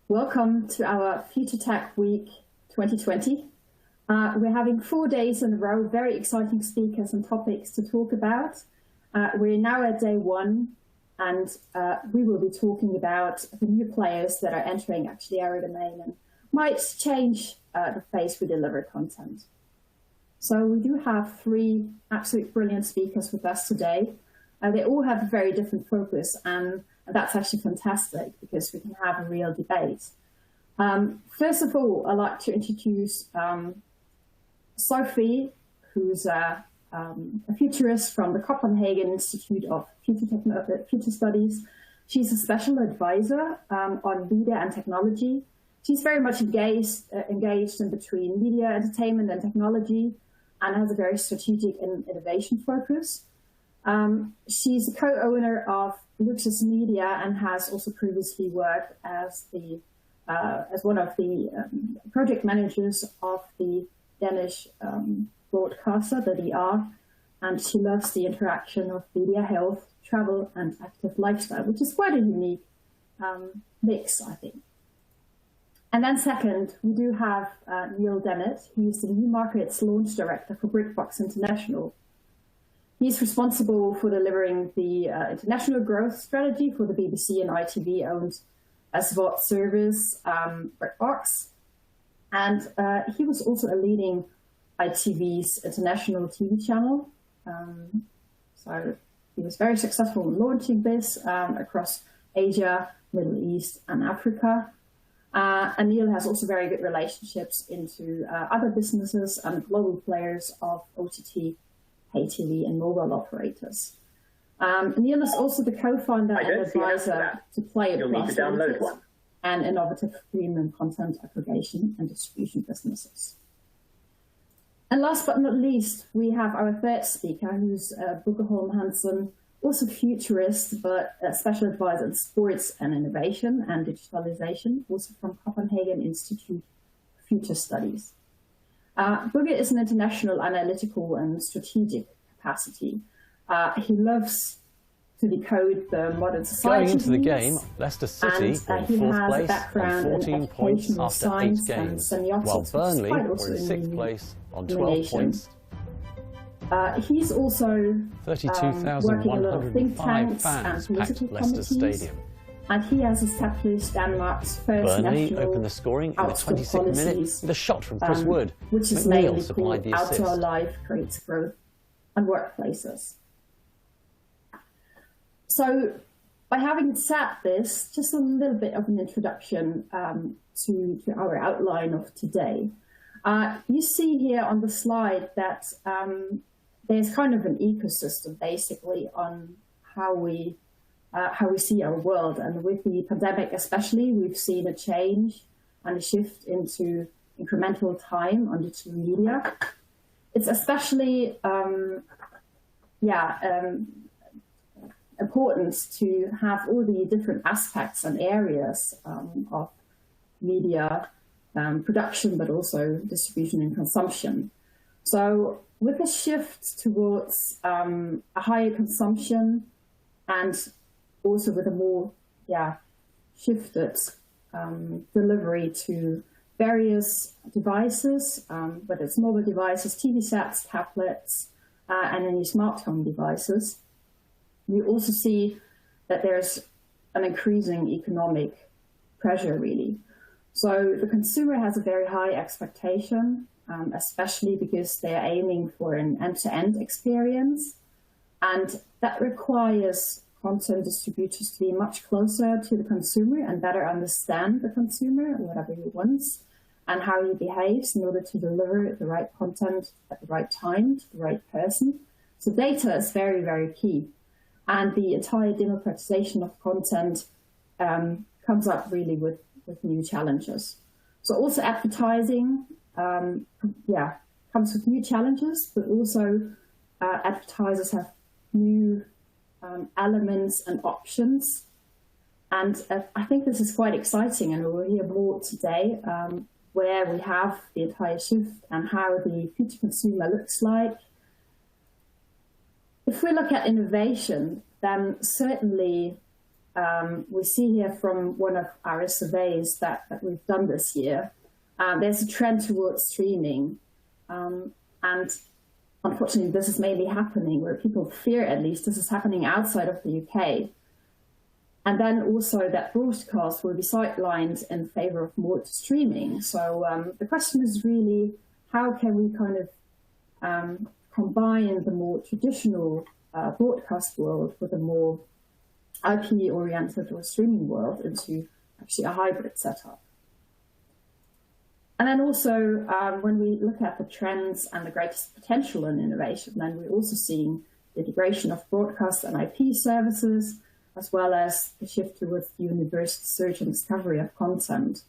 Welcome to our FutureTech Week 2020. We're having 4 days in a row, very exciting speakers and topics to talk about. We're now at day one, and we will be talking about the new players that are entering actually our domain and might change the face we deliver content. So we do have 3 absolute brilliant speakers with us today. They all have a very different focus, and that's actually fantastic because we can have a real debate. First of all, I'd like to introduce Sofie, who's a futurist from the Copenhagen Institute of Future Studies. She's a special advisor on media and technology. She's very much engaged in between media, entertainment, and technology, and has a very strategic and innovation focus. She's a co-owner of Luxus Media and has also previously worked as one of the project managers of the Danish broadcaster, the DR, and she loves the interaction of media, health, travel, and active lifestyle, which is quite a unique mix, I think. And then second, we do have Neale Dennett. He's the new markets launch director for BritBox International. He's responsible for delivering the international growth strategy for the BBC and ITV-owned SVOD service, BritBox. And he was also a leading ITV's international TV channel. So he was very successful in launching this across Asia, Middle East, and Africa. And Neale has also very good relationships into other businesses and global players of OTT, pay TV, and mobile operators. Neale is also the co-founder and advisor to Player Plus and innovative premium content aggregation and distribution businesses. And last but not least, we have our third speaker, who's Bugge Holm Hansen, also futurist, but a special advisor in sports and innovation and digitalization, also from Copenhagen Institute for Future Studies. Bugge is an international analytical and strategic capacity. He loves to decode the modern society. Going into the game, Leicester City were in 4th place on 14 points after 8 games, while Burnley were in 6th place on 12 points. He's also 32,105 fans packed Leicester Stadium. And he has established Denmark's first Burnley national opened the scoring in the 26th minute with a shot from Chris Wood. Which is Neale supplied the assist. Outdoor life creates growth and workplaces. So by having said this, just a little bit of an introduction to our outline of today. You see here on the slide that there's kind of an ecosystem basically on how we see our world. And with the pandemic especially, we've seen a change and a shift into incremental time on digital media. It's especially important to have all the different aspects and areas of media production, but also distribution and consumption. So with a shift towards a higher consumption and also with a more shifted delivery to various devices, whether it's mobile devices, TV sets, tablets, and any smart home devices, we also see that there's an increasing economic pressure, really. So the consumer has a very high expectation, especially because they're aiming for an end-to-end experience. And that requires content distributors to be much closer to the consumer and better understand the consumer and whatever he wants and how he behaves in order to deliver the right content at the right time to the right person. So data is very, very key. And the entire democratization of content comes up really with new challenges. So also advertising, comes with new challenges, but also advertisers have new elements and options. And I think this is quite exciting, and we'll hear more today where we have the entire shift and how the future consumer looks like. If we look at innovation, then certainly we see here from one of our surveys that we've done this year, there's a trend towards streaming. And unfortunately, this is mainly happening, where people fear at least this is happening outside of the UK. And then also that broadcast will be sidelined in favor of more streaming. So the question is really, how can we kind of combine the more traditional broadcast world with a more IP-oriented or streaming world into actually a hybrid setup? And then also, when we look at the trends and the greatest potential in innovation, then we're also seeing the integration of broadcast and IP services, as well as the shift towards universal search and discovery of content.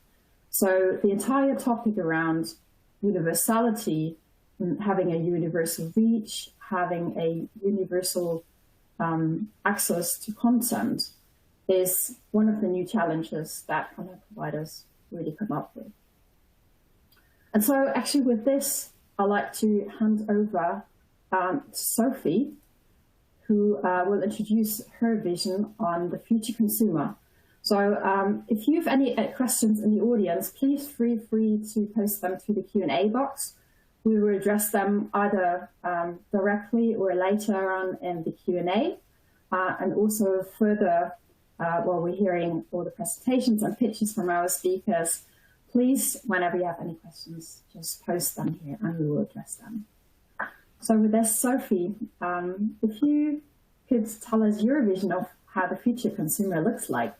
So the entire topic around universality, having a universal reach, having a universal access to content, is one of the new challenges that content providers really come up with. And so actually with this, I'd like to hand over to Sofie, who will introduce her vision on the future consumer. So if you have any questions in the audience, please feel free to post them to the Q&A box. We will address them either directly or later on in the Q&A. And also further, while we're hearing all the presentations and pitches from our speakers, please, whenever you have any questions, just post them here and we will address them. So with this, Sofie, if you could tell us your vision of how the future consumer looks like.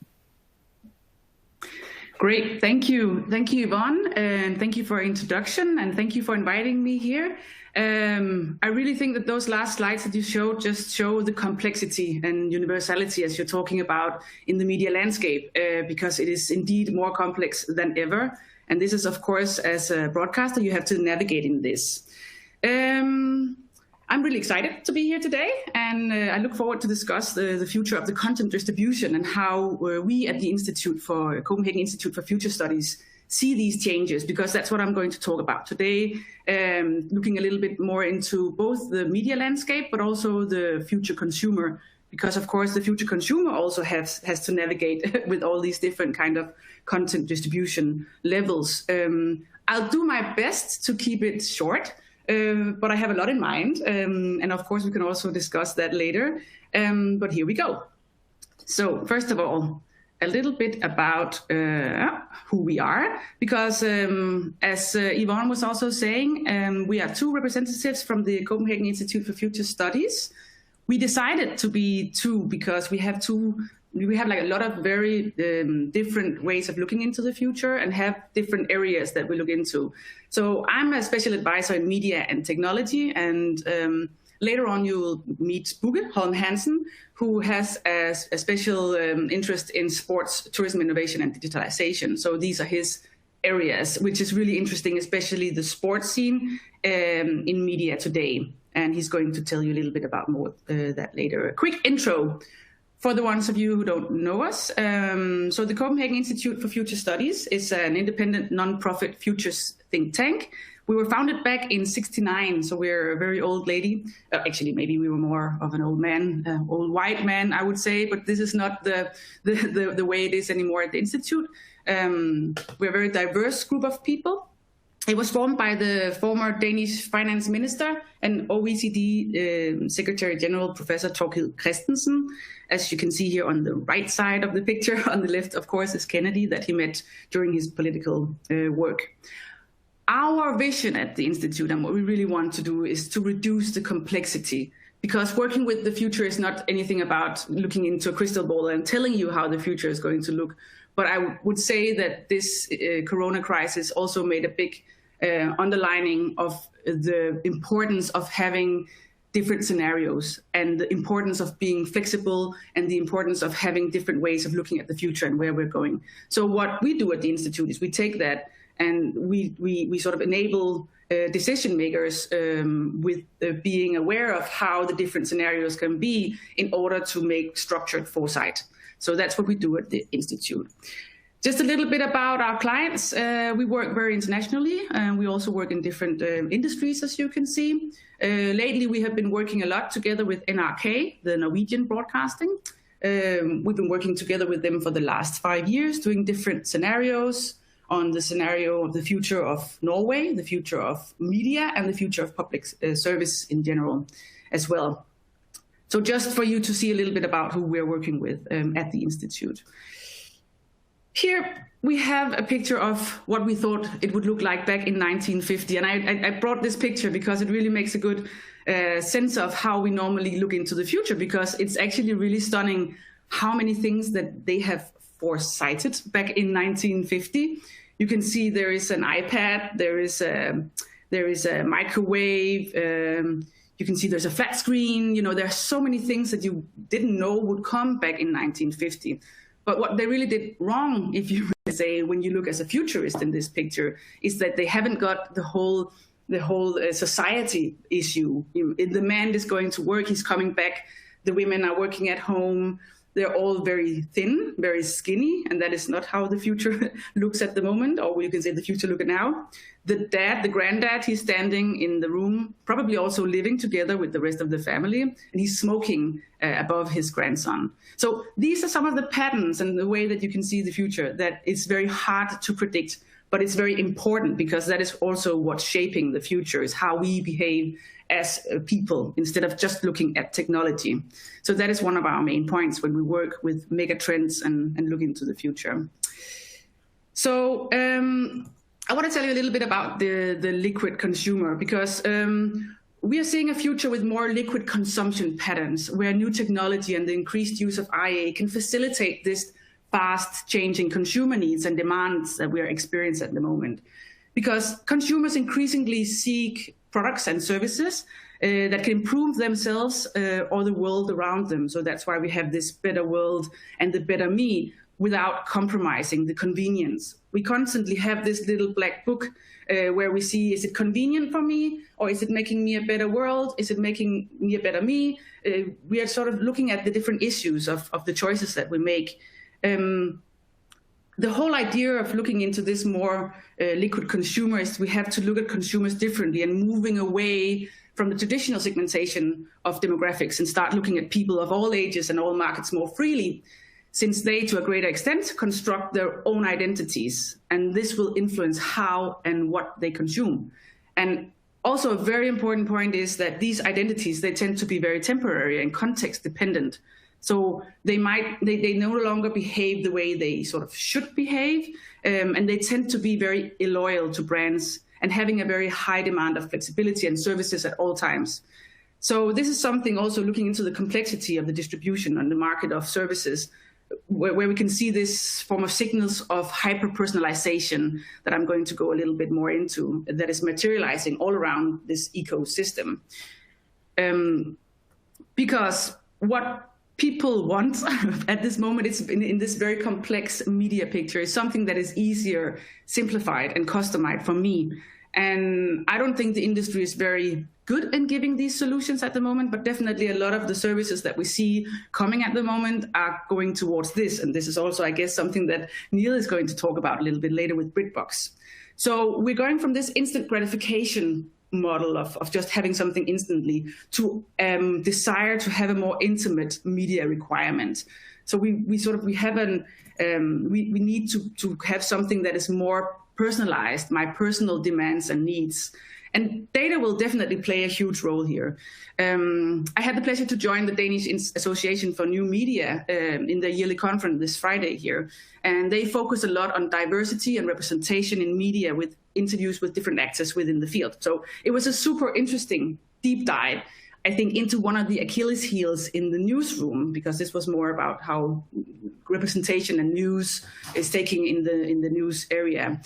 Great, thank you. Thank you, Yvonne, and thank you for your introduction, and thank you for inviting me here. I really think that those last slides that you showed just show the complexity and universality as you're talking about in the media landscape, because it is indeed more complex than ever. And this is, of course, as a broadcaster, you have to navigate in this. I'm really excited to be here today, and I look forward to discuss the future of the content distribution and how we at the Copenhagen Institute for Future Studies see these changes, because that's what I'm going to talk about today, looking a little bit more into both the media landscape, but also the future consumer, because of course the future consumer also has to navigate with all these different kind of content distribution levels. I'll do my best to keep it short, but I have a lot in mind, and of course we can also discuss that later, but here we go. So first of all, a little bit about who we are, because as Yvonne was also saying, we are two representatives from the Copenhagen Institute for Future Studies. We decided to be two because we have like a lot of very different ways of looking into the future and have different areas that we look into. So I'm a special advisor in media and technology, and later on you will meet Bugge, Holm Hansen, who has a special interest in sports, tourism, innovation, and digitalization. So these are his areas, which is really interesting, especially the sports scene in media today. And he's going to tell you a little bit about more that later. A quick intro for the ones of you who don't know us. So the Copenhagen Institute for Future Studies is an independent non-profit futures think tank. We were founded back in '69, so we're a very old lady. Actually, maybe we were more of an old man, old white man, I would say, but this is not the way it is anymore at the Institute. We're a very diverse group of people. It was formed by the former Danish finance minister and OECD Secretary General, Professor Thorkild Christensen. As you can see here on the right side of the picture, on the left, of course, is Kennedy, that he met during his political work. Our vision at the Institute and what we really want to do is to reduce the complexity, because working with the future is not anything about looking into a crystal ball and telling you how the future is going to look. But I would say that this corona crisis also made a big underlining of the importance of having different scenarios and the importance of being flexible and the importance of having different ways of looking at the future and where we're going. So what we do at the Institute is we take that and we sort of enable decision makers with being aware of how the different scenarios can be in order to make structured foresight. So that's what we do at the Institute. Just a little bit about our clients. We work very internationally, and we also work in different industries, as you can see. Lately, we have been working a lot together with NRK, the Norwegian broadcasting. We've been working together with them for the last 5 years, doing different scenarios on the scenario of the future of Norway, the future of media, and the future of public service in general as well. So just for you to see a little bit about who we're working with at the Institute. Here we have a picture of what we thought it would look like back in 1950. And I brought this picture because it really makes a good sense of how we normally look into the future, because it's actually really stunning how many things that they have foresighted back in 1950. You can see there is an iPad, there is a microwave, you can see there's a flat screen. You know, there are so many things that you didn't know would come back in 1950. But what they really did wrong, if you say, when you look as a futurist in this picture, is that they haven't got the whole society issue. The man is going to work, he's coming back, the women are working at home, they're all very thin, very skinny, and that is not how the future looks at the moment, or you can say the future look now. The dad, the granddad, he's standing in the room, probably also living together with the rest of the family, and he's smoking above his grandson. So these are some of the patterns and the way that you can see the future that is very hard to predict, but it's very important, because that is also what's shaping the future, is how we behave as people instead of just looking at technology. So that is one of our main points when we work with mega trends and look into the future. So I want to tell you a little bit about the liquid consumer, because we are seeing a future with more liquid consumption patterns, where new technology and the increased use of IA can facilitate this fast changing consumer needs and demands that we are experiencing at the moment. Because consumers increasingly seek products and services that can improve themselves or the world around them. So that's why we have this better world and the better me, without compromising the convenience. We constantly have this little black book where we see, is it convenient for me, or is it making me a better world? Is it making me a better me? We are sort of looking at the different issues of the choices that we make. The whole idea of looking into this more liquid consumer is we have to look at consumers differently and moving away from the traditional segmentation of demographics and start looking at people of all ages and all markets more freely, since they, to a greater extent, construct their own identities. And this will influence how and what they consume. And also a very important point is that these identities, they tend to be very temporary and context dependent. So they no longer behave the way they sort of should behave, and they tend to be very illoyal to brands and having a very high demand of flexibility and services at all times. So this is something also looking into the complexity of the distribution on the market of services, where we can see this form of signals of hyper-personalization that I'm going to go a little bit more into, that is materializing all around this ecosystem. Because what people want at this moment, it's in this very complex media picture, is something that is easier, simplified, and customized for me. And I don't think the industry is very good in giving these solutions at the moment, but definitely a lot of the services that we see coming at the moment are going towards this. And this is also, I guess, something that Neale is going to talk about a little bit later with BritBox. So we're going from this instant gratification model of just having something instantly to desire to have a more intimate media requirement. So we need to have something that is more personalized, my personal demands and needs. And data will definitely play a huge role here. I had the pleasure to join the Danish Association for New Media in their yearly conference this Friday here. And they focus a lot on diversity and representation in media with interviews with different actors within the field. So it was a super interesting deep dive, I think, into one of the Achilles heels in the newsroom, because this was more about how representation and news is taking in the news area.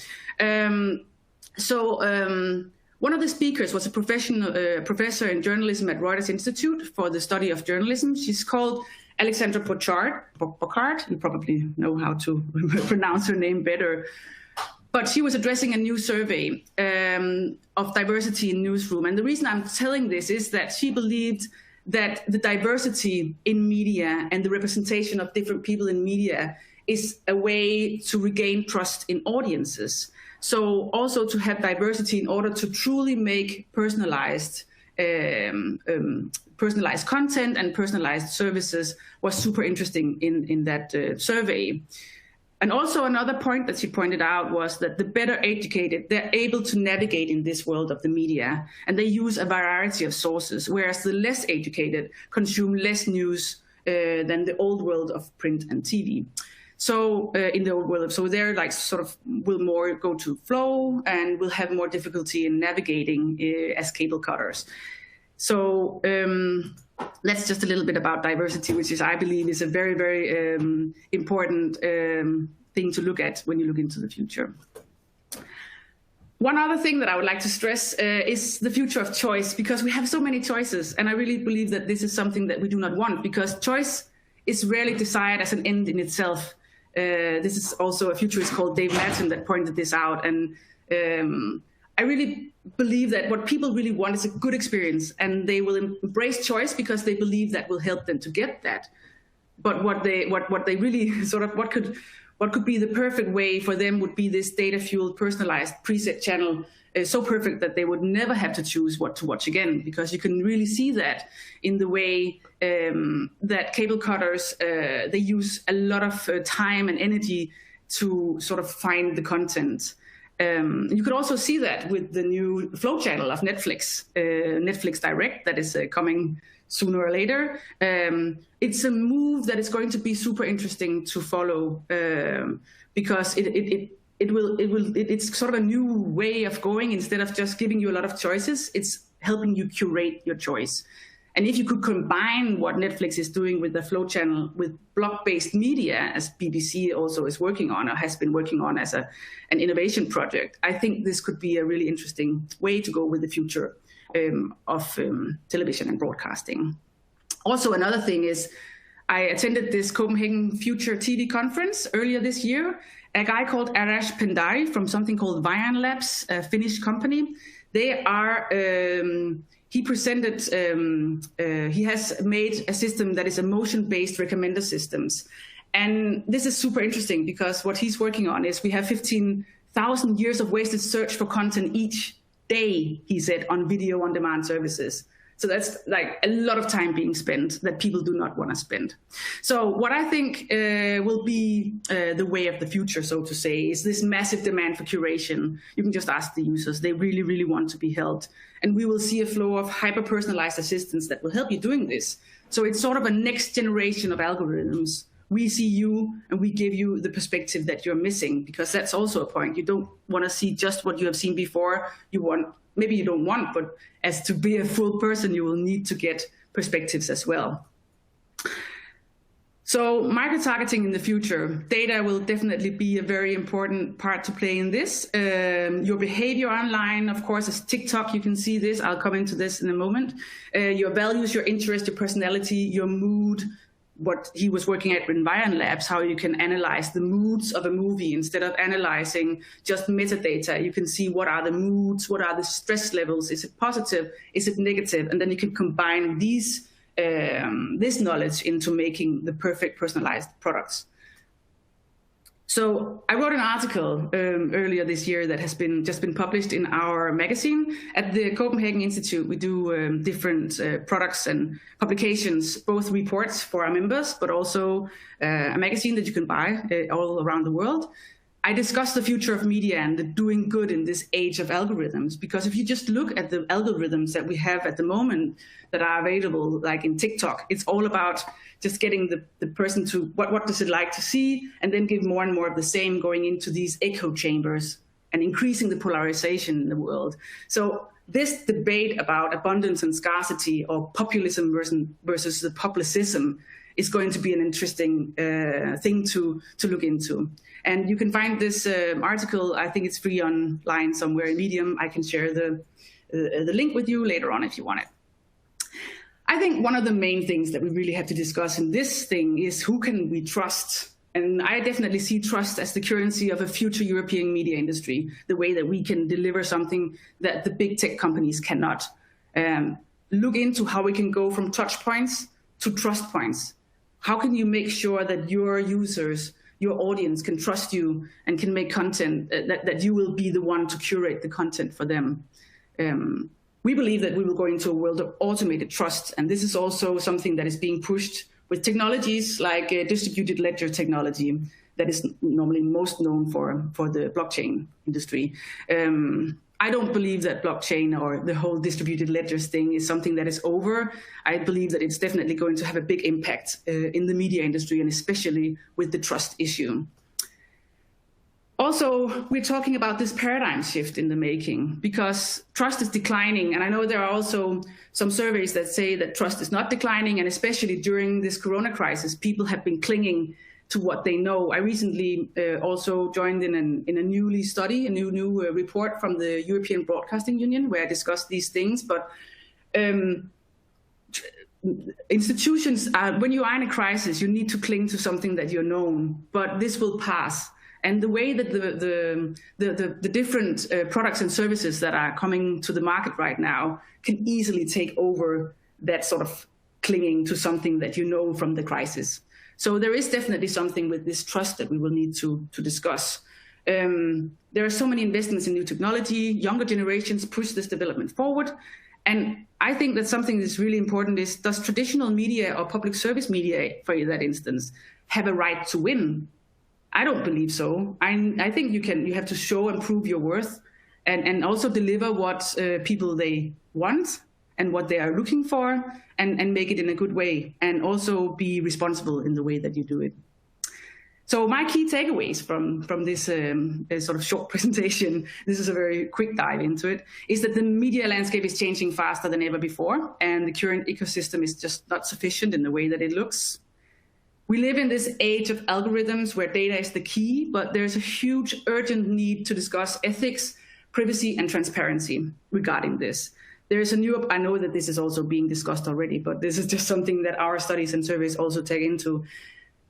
One of the speakers was a professor in journalism at Reuters Institute for the study of journalism. She's called Alexandra Bocard. You probably know how to pronounce her name better. But she was addressing a new survey of diversity in newsroom. And the reason I'm telling this is that she believed that the diversity in media and the representation of different people in media is a way to regain trust in audiences. So also to have diversity in order to truly make personalized personalized content and personalized services was super interesting in that survey. And also another point that she pointed out was that the better educated, they're able to navigate in this world of the media, and they use a variety of sources, whereas the less educated consume less news than the old world of print and TV. So in the old world, so they're like sort of will more go to flow and will have more difficulty in navigating as cable cutters. So that's just a little bit about diversity, which is, I believe, is a very, very important thing to look at when you look into the future. One other thing that I would like to stress is the future of choice, because we have so many choices. And I really believe that this is something that we do not want, because choice is rarely desired as an end in itself. This is also a futurist called Dave Madsen that pointed this out. And I really believe that what people really want is a good experience, and they will embrace choice because they believe that will help them to get that. But what they really sort of, what could be the perfect way for them would be this data-fueled, personalized preset channel, so perfect that they would never have to choose what to watch again, because you can really see that in the way that cable cutters, they use a lot of time and energy to sort of find the content. You could also see that with the new Flow channel of Netflix, Netflix Direct, that is coming sooner or later. It's a move that is going to be super interesting to follow, because it's sort of a new way of going. Instead of just giving you a lot of choices, it's helping you curate your choice. And if you could combine what Netflix is doing with the Flow channel with block-based media, as BBC also is working on or has been working on as an innovation project, I think this could be a really interesting way to go with the future of television and broadcasting. Also, another thing is I attended this Copenhagen Future TV conference earlier this year. A guy called Arash Pendari from something called Vian Labs, a Finnish company. They are... He presented, he has made a system that is a motion-based recommender systems. And this is super interesting because what he's working on is we have 15,000 years of wasted search for content each day, he said, on video on-demand services. So that's like a lot of time being spent that people do not want to spend. So what I think will be the way of the future, so to say, is this massive demand for curation. You can just ask the users. They really, really want to be helped. And we will see a flow of hyper-personalized assistants that will help you doing this. So it's sort of a next generation of algorithms. We see you and we give you the perspective that you're missing, because that's also a point. You don't want to see just what you have seen before. You want, maybe you don't want, but as to be a full person, you will need to get perspectives as well. So micro-targeting in the future, data will definitely be a very important part to play in this. Your behavior online, of course, is TikTok. You can see this. I'll come into this in a moment. Your values, your interest, your personality, your mood, what he was working at in Vian Labs, how you can analyze the moods of a movie instead of analyzing just metadata. You can see what are the moods, what are the stress levels, is it positive, is it negative, and then you can combine these this knowledge into making the perfect personalized products. So I wrote an article earlier this year that has just been published in our magazine. At the Copenhagen Institute, we do different products and publications, both reports for our members, but also a magazine that you can buy all around the world. I discussed the future of media and the doing good in this age of algorithms, because if you just look at the algorithms that we have at the moment that are available, like in TikTok, it's all about just getting the person to what does it like to see, and then give more and more of the same, going into these echo chambers and increasing the polarization in the world. So this debate about abundance and scarcity, or populism versus the publicism, is going to be an interesting thing to look into. And you can find this article, I think it's free online somewhere in Medium. I can share the link with you later on if you want it. I think one of the main things that we really have to discuss in this thing is who can we trust? And I definitely see trust as the currency of a future European media industry, the way that we can deliver something that the big tech companies cannot. Look into how we can go from touch points to trust points. How can you make sure that your users, your audience can trust you and can make content, that you will be the one to curate the content for them? we believe that we will go into a world of automated trust. And this is also something that is being pushed with technologies like distributed ledger technology that is normally most known for the blockchain industry. I don't believe that blockchain or the whole distributed ledgers thing is something that is over. I believe that it's definitely going to have a big impact in the media industry, and especially with the trust issue. Also, we're talking about this paradigm shift in the making, because trust is declining. And I know there are also some surveys that say that trust is not declining, and especially during this corona crisis, people have been clinging to what they know. I recently also joined in a new study, a new report from the European Broadcasting Union, where I discussed these things. But institutions, when you are in a crisis, you need to cling to something that you're known, but this will pass. And the way that the different products and services that are coming to the market right now can easily take over that sort of clinging to something that you know from the crisis. So there is definitely something with this trust that we will need to discuss. There are so many investments in new technology. Younger generations push this development forward. And I think that something that's really important is, does traditional media or public service media, for that instance, have a right to win? I don't believe so. I think you have to show and prove your worth, and also deliver what people they want and what they are looking for, and make it in a good way, and also be responsible in the way that you do it. So my key takeaways from this sort of short presentation, this is a very quick dive into it, is that the media landscape is changing faster than ever before, and the current ecosystem is just not sufficient in the way that it looks. We live in this age of algorithms where data is the key, but there's a huge urgent need to discuss ethics, privacy, and transparency regarding this. There is I know that this is also being discussed already, but this is just something that our studies and surveys also take into.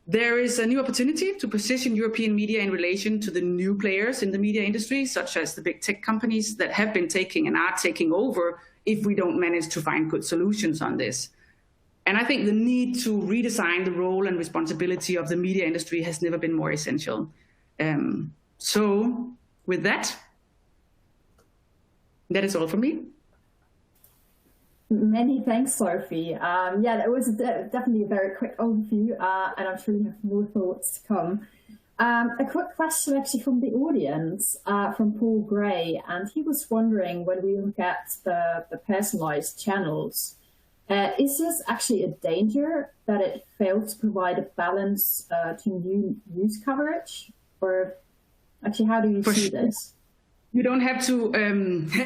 There is a new opportunity to position European media in relation to the new players in the media industry, such as the big tech companies that have been taking and are taking over if we don't manage to find good solutions on this. And I think the need to redesign the role and responsibility of the media industry has never been more essential. So with that is all from me. Many thanks, Sofie. Yeah, that was definitely a very quick overview, and I'm sure you have more thoughts to come. A quick question actually from the audience, from Paul Gray, and he was wondering, when we look at the personalized channels, is this actually a danger that it fails to provide a balance to new news coverage? Or actually, how do you see this? You don't have to,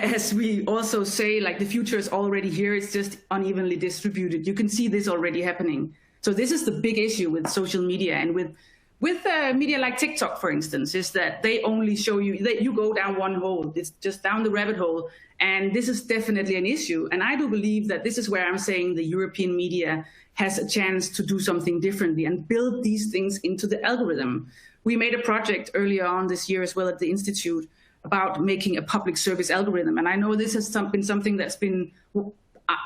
as we also say, like, the future is already here, it's just unevenly distributed. You can see this already happening. So this is the big issue with social media, and with media like TikTok, for instance, is that they only show you, that you go down one hole, it's just down the rabbit hole. And this is definitely an issue. And I do believe that this is where I'm saying the European media has a chance to do something differently and build these things into the algorithm. We made a project earlier on this year as well at the Institute about making a public service algorithm. And I know this has been something that's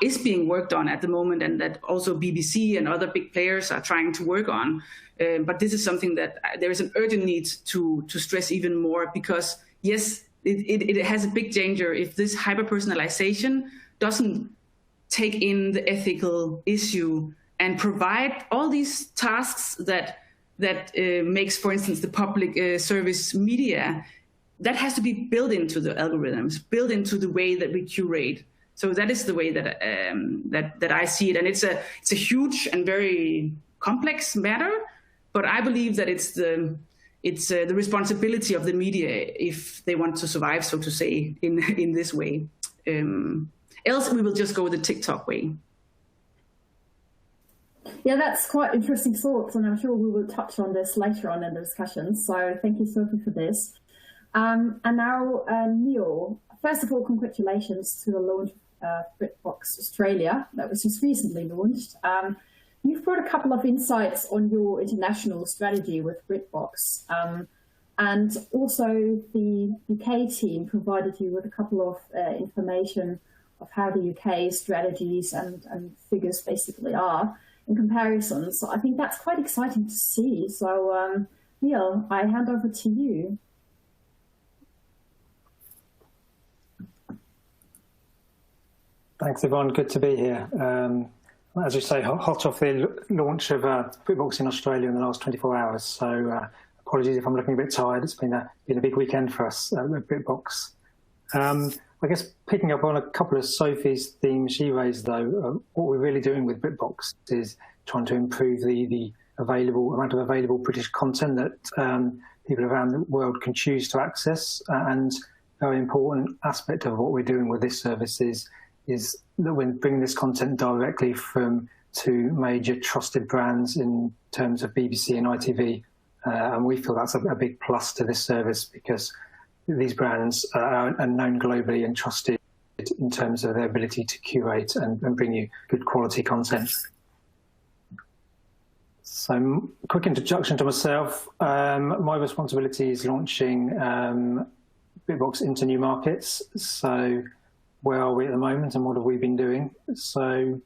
is being worked on at the moment, and that also BBC and other big players are trying to work on. But this is something that there is an urgent need to stress even more, because yes, it has a big danger if this hyper-personalization doesn't take in the ethical issue and provide all these tasks that makes, for instance, the public service media. That has to be built into the algorithms, built into the way that we curate. So that is the way that I see it, and it's a huge and very complex matter. But I believe that it's the responsibility of the media if they want to survive, so to say, in this way. Else we will just go the TikTok way. Yeah, that's quite interesting thoughts, and I'm sure we will touch on this later on in the discussion. So thank you, Sofie, for this. And now, Neale, first of all, congratulations to the launch of BritBox Australia. That was just recently launched. You've brought a couple of insights on your international strategy with BritBox. And also the UK team provided you with a couple of information of how the UK strategies and figures basically are in comparison. So I think that's quite exciting to see. So Neale, I hand over to you. Thanks, Yvonne. Good to be here. As you say, hot off the launch of BritBox in Australia in the last 24 hours. So apologies if I'm looking a bit tired. It's been a big weekend for us at BritBox. I guess picking up on a couple of Sofie's themes she raised, though, what we're really doing with BritBox is trying to improve the amount of available British content that people around the world can choose to access. And a very important aspect of what we're doing with this service is that we're bringing this content directly from two major trusted brands in terms of BBC and ITV. And we feel that's a big plus to this service because these brands are known globally and trusted in terms of their ability to curate and bring you good quality content. So, quick introduction to myself. My responsibility is launching BritBox into new markets. So, where are we at the moment and what have we been doing? So,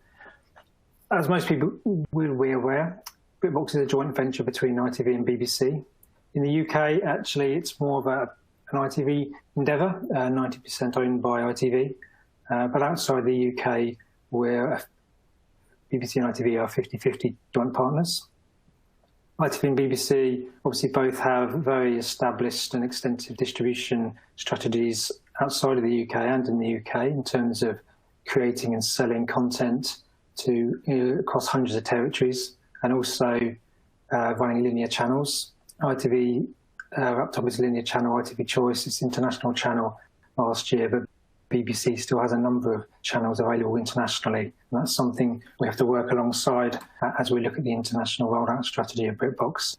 as most people will be aware, BritBox is a joint venture between ITV and BBC. In the UK, actually, it's more of an ITV endeavour, 90% owned by ITV. But outside the UK, where BBC and ITV are 50-50 joint partners. ITV and BBC obviously both have very established and extensive distribution strategies outside of the UK and in the UK in terms of creating and selling content to across hundreds of territories and also running linear channels. ITV wrapped up its linear channel, ITV Choice, its international channel last year, but BBC still has a number of channels available internationally. And that's something we have to work alongside as we look at the international rollout strategy of BritBox.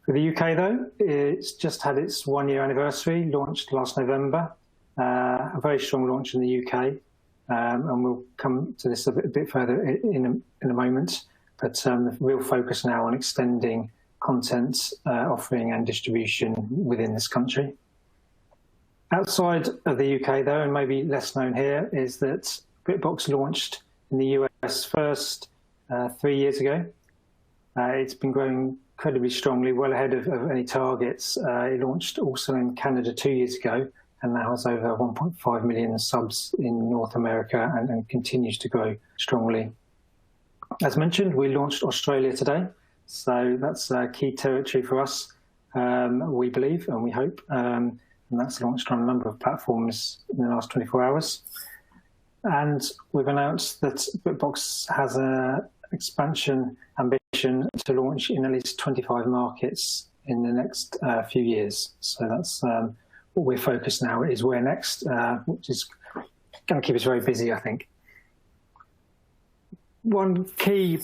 For the UK, though, it's just had its one-year anniversary, launched last November. A very strong launch in the UK, and we'll come to this a bit further in a moment. But the real focus now on extending content offering and distribution within this country. Outside of the UK, though, and maybe less known here, is that BritBox launched in the US first 3 years ago. It's been growing incredibly strongly, well ahead of any targets. It launched also in Canada 2 years ago and now has over 1.5 million subs in North America and continues to grow strongly. As mentioned, we launched Australia today, so that's a key territory for us, we believe and we hope. And that's launched on a number of platforms in the last 24 hours. And we've announced that BritBox has an expansion ambition to launch in at least 25 markets in the next few years. So that's what we're focused now is where next, which is going to keep us very busy, I think. One key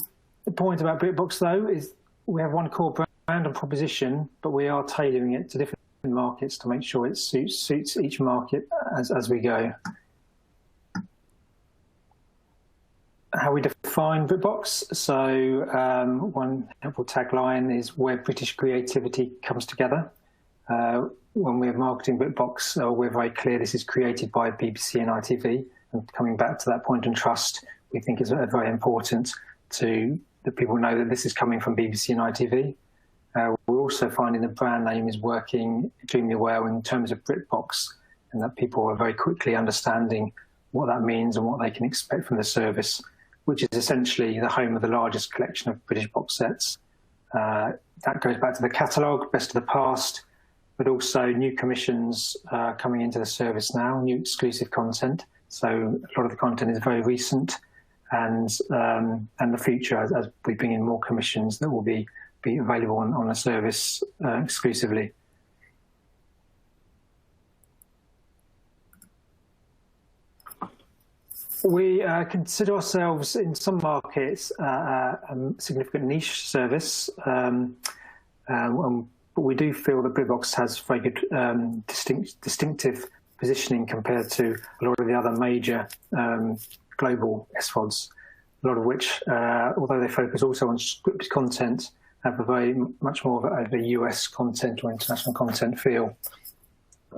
point about BritBox, though, is we have one core brand and proposition, but we are tailoring it to different markets to make sure it suits each market as we go. How we define BritBox. So one helpful tagline is where British creativity comes together. When we're marketing BritBox, we're very clear this is created by BBC and ITV. And coming back to that point and trust, we think is very important to that people know that this is coming from BBC and ITV. We're also finding the brand name is working extremely well in terms of BritBox, and that people are very quickly understanding what that means and what they can expect from the service, which is essentially the home of the largest collection of British box sets. That goes back to the catalogue, best of the past, but also new commissions coming into the service now, new exclusive content. So a lot of the content is very recent, and the future as we bring in more commissions that will be available on the service exclusively. We consider ourselves in some markets a significant niche service, but we do feel that BritBox has very good distinctive positioning compared to a lot of the other major global SVODs, a lot of which, although they focus also on scripted content, have a very much more of a US content or international content feel.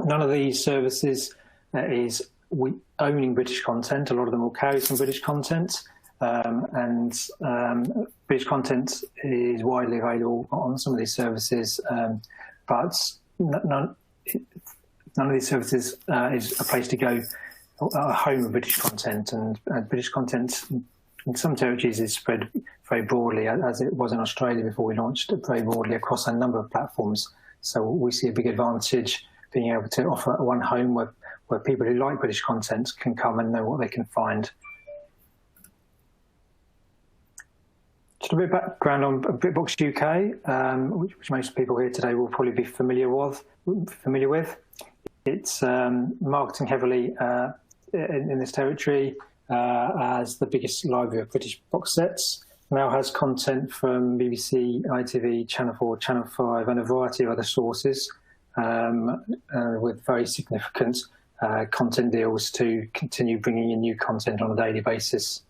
None of these services is owning British content. A lot of them will carry some British content, and British content is widely available on some of these services, but none of these services is a place to go a home of British content, and British content in some territories is spread very broadly, as it was in Australia before we launched it, very broadly across a number of platforms. So we see a big advantage being able to offer one home where people who like British content can come and know what they can find. Just a bit of background on BritBox UK, which most people here today will probably be familiar with. It's marketing heavily in this territory as the biggest library of British box sets. Now has content from BBC, ITV, Channel 4, Channel 5 and a variety of other sources with very significant content deals to continue bringing in new content on a daily basis.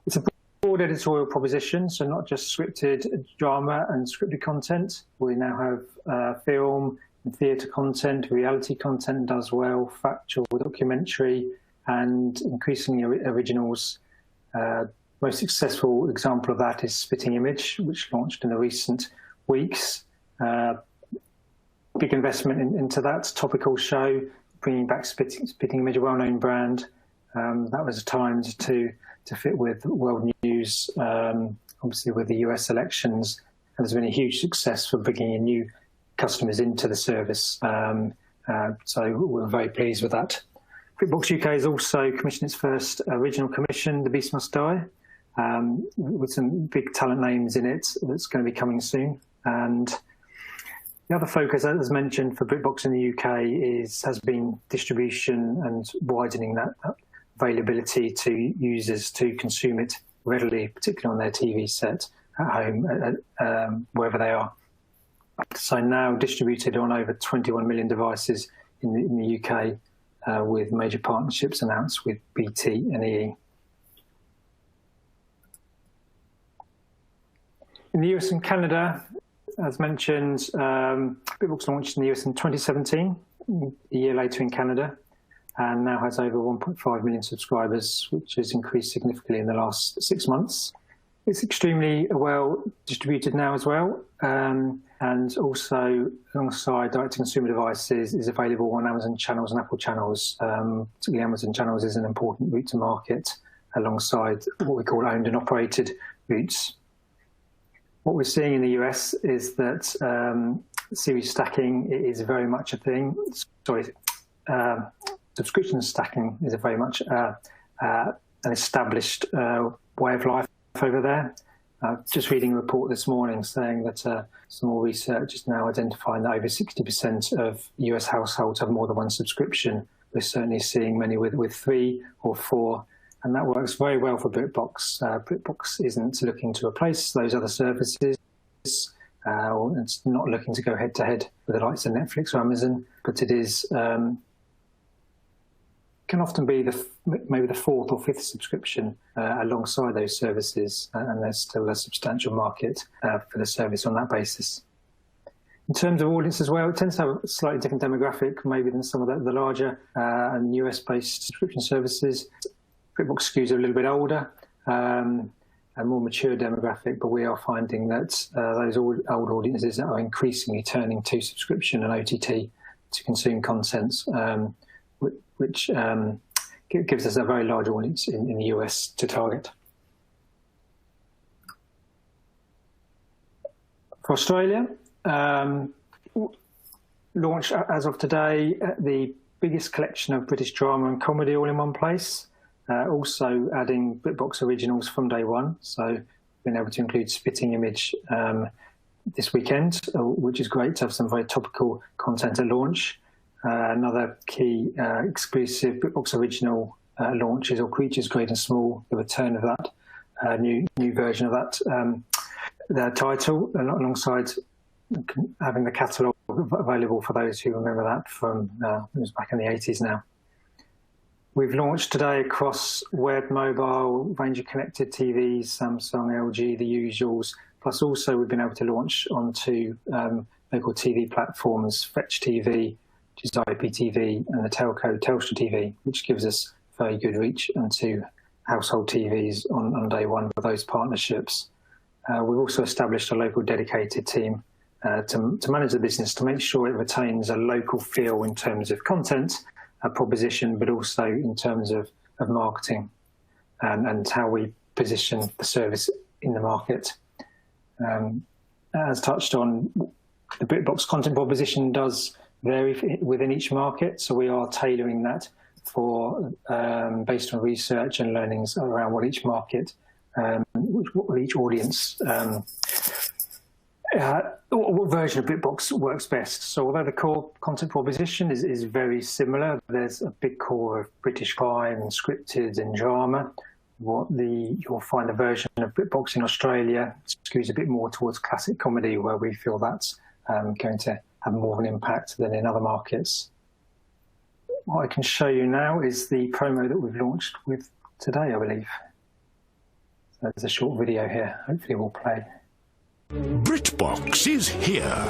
It's a broad editorial proposition, so not just scripted drama and scripted content. We now have film and theatre content, reality content does well, factual, documentary, and increasingly originals. Most successful example of that is Spitting Image, which launched in the recent weeks. Big investment into that topical show, bringing back Spitting Image, a well-known brand. That was timed to fit with world news, obviously with the US elections, and there's been a huge success for bringing in new customers into the service. So we're very pleased with that. BritBox UK has also commissioned its first original commission, The Beast Must Die, with some big talent names in it that's going to be coming soon. And the other focus, as mentioned, for BritBox in the UK has been distribution and widening that availability to users to consume it readily, particularly on their TV set at home, wherever they are. So now distributed on over 21 million devices in the UK, with major partnerships announced with BT and EE. In the US and Canada, as mentioned, BritBox launched in the US in 2017, a year later in Canada, and now has over 1.5 million subscribers, which has increased significantly in the last 6 months. It's extremely well distributed now as well, and also alongside direct-to-consumer devices is available on Amazon channels and Apple channels. Particularly Amazon channels is an important route to market alongside what we call owned and operated routes. What we're seeing in the US is that series stacking is very much a thing. Subscription stacking is a very much an established way of life over there. Just reading a report this morning saying that some more research is now identifying that over 60% of US households have more than one subscription. We're certainly seeing many with 3 or 4, and that works very well for BritBox. BritBox isn't looking to replace those other services. It's not looking to go head-to-head with the likes of Netflix or Amazon, but it is can often be maybe the 4th or 5th subscription alongside those services, and there's still a substantial market for the service on that basis. In terms of audience as well, it tends to have a slightly different demographic maybe than some of the larger and US-based subscription services. BritBox skews a little bit older, a more mature demographic, but we are finding that those old audiences are increasingly turning to subscription and OTT to consume content, which gives us a very large audience in the US to target. For Australia, launched as of today the biggest collection of British drama and comedy all in one place, also adding BritBox originals from day one. So being able to include Spitting Image this weekend, which is great to have some very topical content at launch. Another key exclusive BritBox original launch is All Creatures Great and Small, the return of that new version of that their title, alongside having the catalogue available for those who remember that from it was back in the 80s now. We've launched today across web, mobile, range of connected TVs, Samsung, LG, the usuals, plus also we've been able to launch onto local TV platforms, Fetch TV, which is IPTV, and the telco Telstra TV, which gives us very good reach into household TVs on day one for those partnerships. We've also established a local dedicated team to manage the business, to make sure it retains a local feel in terms of content, proposition, but also in terms of marketing and how we position the service in the market. As touched on, the BritBox content proposition does vary within each market, so we are tailoring that for based on research and learnings around what each market, what each audience, what version of BritBox works best. So although the core content proposition is very similar, there's a big core of British crime and scripted and drama. You'll find a version of BritBox in Australia skews a bit more towards classic comedy, where we feel that's going to have more of an impact than in other markets. What I can show you now is the promo that we've launched with today, I believe. So there's a short video here. Hopefully we'll play. BritBox is here.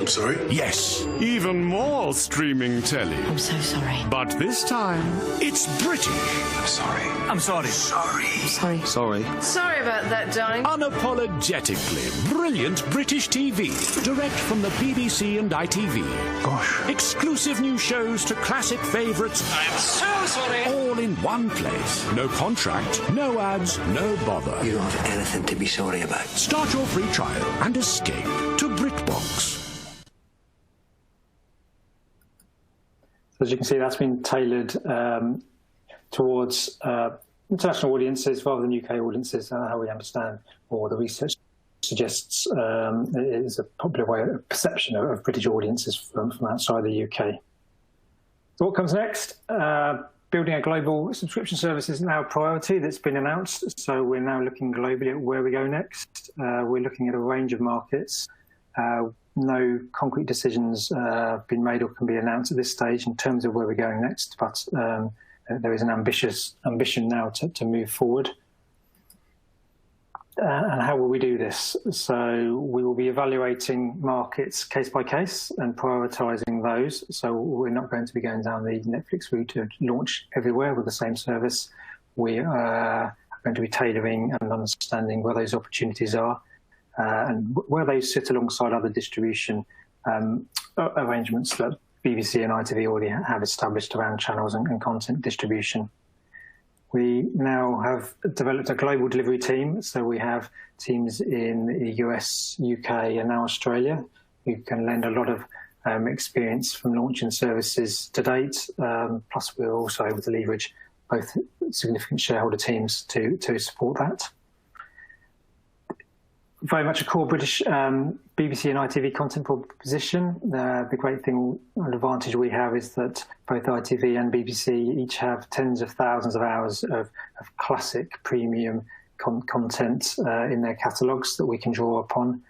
I'm sorry? Yes, even more streaming telly. I'm so sorry. But this time, it's British. I'm sorry. I'm sorry. Sorry. Sorry. Sorry. Sorry about that, darling. Unapologetically brilliant British TV. Direct from the BBC and ITV. Gosh. Exclusive new shows to classic favourites. I'm so sorry. All in one place. No contract, no ads, no bother. You don't have anything to be sorry about. Start your free trial and escape to BritBox. As you can see, that's been tailored towards international audiences rather than UK audiences, how we understand, or the research suggests is a popular way of perception of British audiences from outside the UK. So what comes next? Building a global subscription service is now a priority that's been announced. So we're now looking globally at where we go next. We're looking at a range of markets. No concrete decisions have been made or can be announced at this stage in terms of where we're going next, but there is an ambition now to move forward. And how will we do this? So we will be evaluating markets case by case and prioritising those. So we're not going to be going down the Netflix route to launch everywhere with the same service. We are going to be tailoring and understanding where those opportunities are, and where they sit alongside other distribution arrangements that BBC and ITV already have established around channels and content distribution. We now have developed a global delivery team, so we have teams in the US, UK and now Australia who can lend a lot of experience from launching services to date, plus we're also able to leverage both significant shareholder teams to support that. Very much a core British BBC and ITV content proposition. The great thing, an advantage we have is that both ITV and BBC each have tens of thousands of hours of classic premium content in their catalogues that we can draw upon.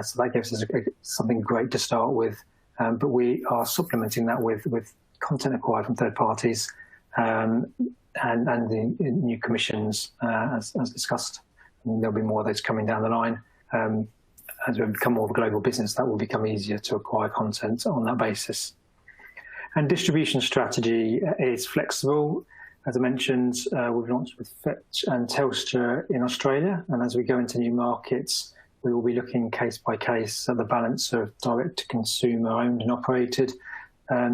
So that gives us something great to start with. But we are supplementing that with content acquired from third parties and the new commissions as discussed. And there'll be more of those coming down the line. As we become more of a global business, that will become easier to acquire content on that basis. And distribution strategy is flexible. As I mentioned, we've launched with Fetch and Telstra in Australia. And as we go into new markets, we will be looking case by case at the balance of direct-to-consumer owned and operated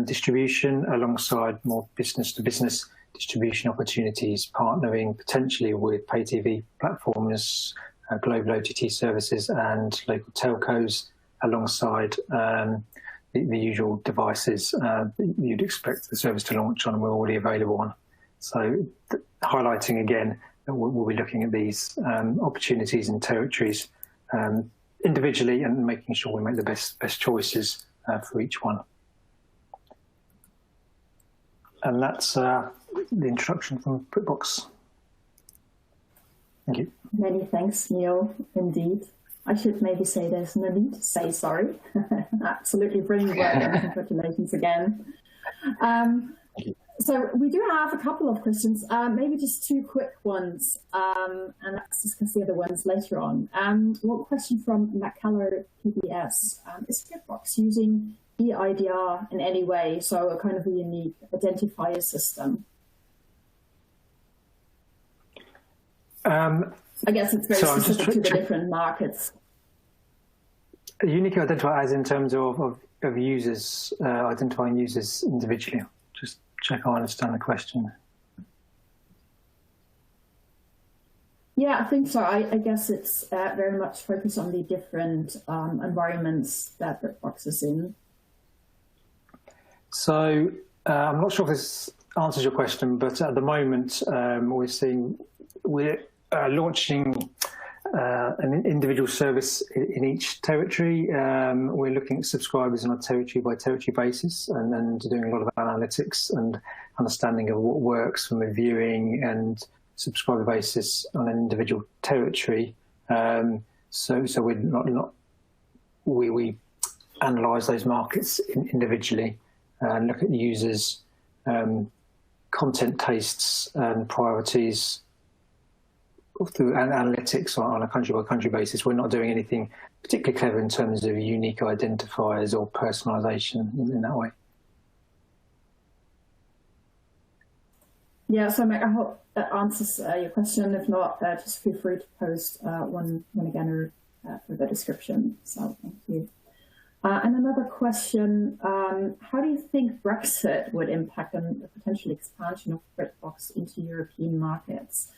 distribution alongside more business-to-business distribution opportunities, partnering potentially with pay TV platforms, global OTT services and local telcos alongside the usual devices that you'd expect the service to launch on and we're already available on. So highlighting again that we'll be looking at these opportunities and territories individually and making sure we make the best choices for each one. And that's the introduction from BritBox. Thank you. Many thanks, Neale, indeed. I should maybe say there's no need to say sorry. Absolutely brilliant work and congratulations again. So we do have a couple of questions, maybe just two quick ones, and let's discuss the other ones later on. One question from McCullough PBS. Is BritBox using eIDR in any way, so a kind of a unique identifier system? I guess it's very specific to the different markets. A unique identifier as in terms of users, identifying users individually. Just check I understand the question. Yeah, I think so. I guess it's very much focused on the different environments that BritBox is in. So I'm not sure if this answers your question, but at the moment we're launching an individual service in each territory. We're looking at subscribers on a territory by territory basis and doing a lot of analytics and understanding of what works from a viewing and subscriber basis on an individual territory. So we analyse those markets individually and look at users' content tastes and priorities through analytics on a country-by-country basis. We're not doing anything particularly clever in terms of unique identifiers or personalisation in that way. Yeah, so Meg, I hope that answers your question. If not, just feel free to post one again for the description. So thank you. And another question, how do you think Brexit would impact on the potential expansion of BritBox into European markets?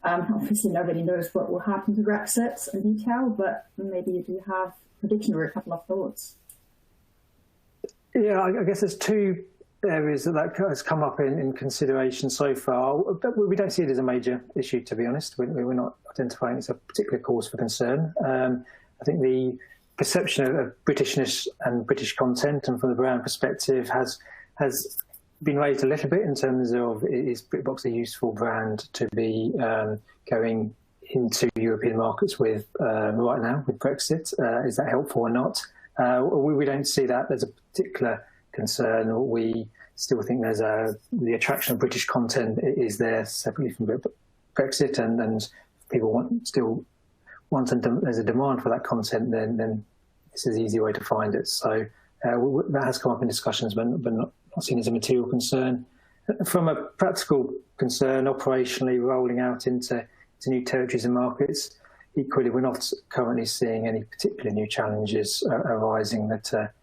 Obviously, nobody knows what will happen to Brexit in detail, but maybe you do have a prediction or a couple of thoughts. Yeah, I guess there's two areas that has come up in consideration so far, but we don't see it as a major issue, to be honest. We're not identifying it as a particular cause for concern. I think the perception of Britishness and British content, and from the brand perspective, has been raised a little bit in terms of, is BritBox a useful brand to be going into European markets with right now with Brexit? Is that helpful or not? We don't see that as a particular concern. We still think the attraction of British content is there separately from Brexit, and people still want, and there's a demand for that content, then this is an easy way to find it. So that has come up in discussions, but not seen as a material concern. From a practical concern, operationally rolling out into new territories and markets, equally, we're not currently seeing any particular new challenges arising that are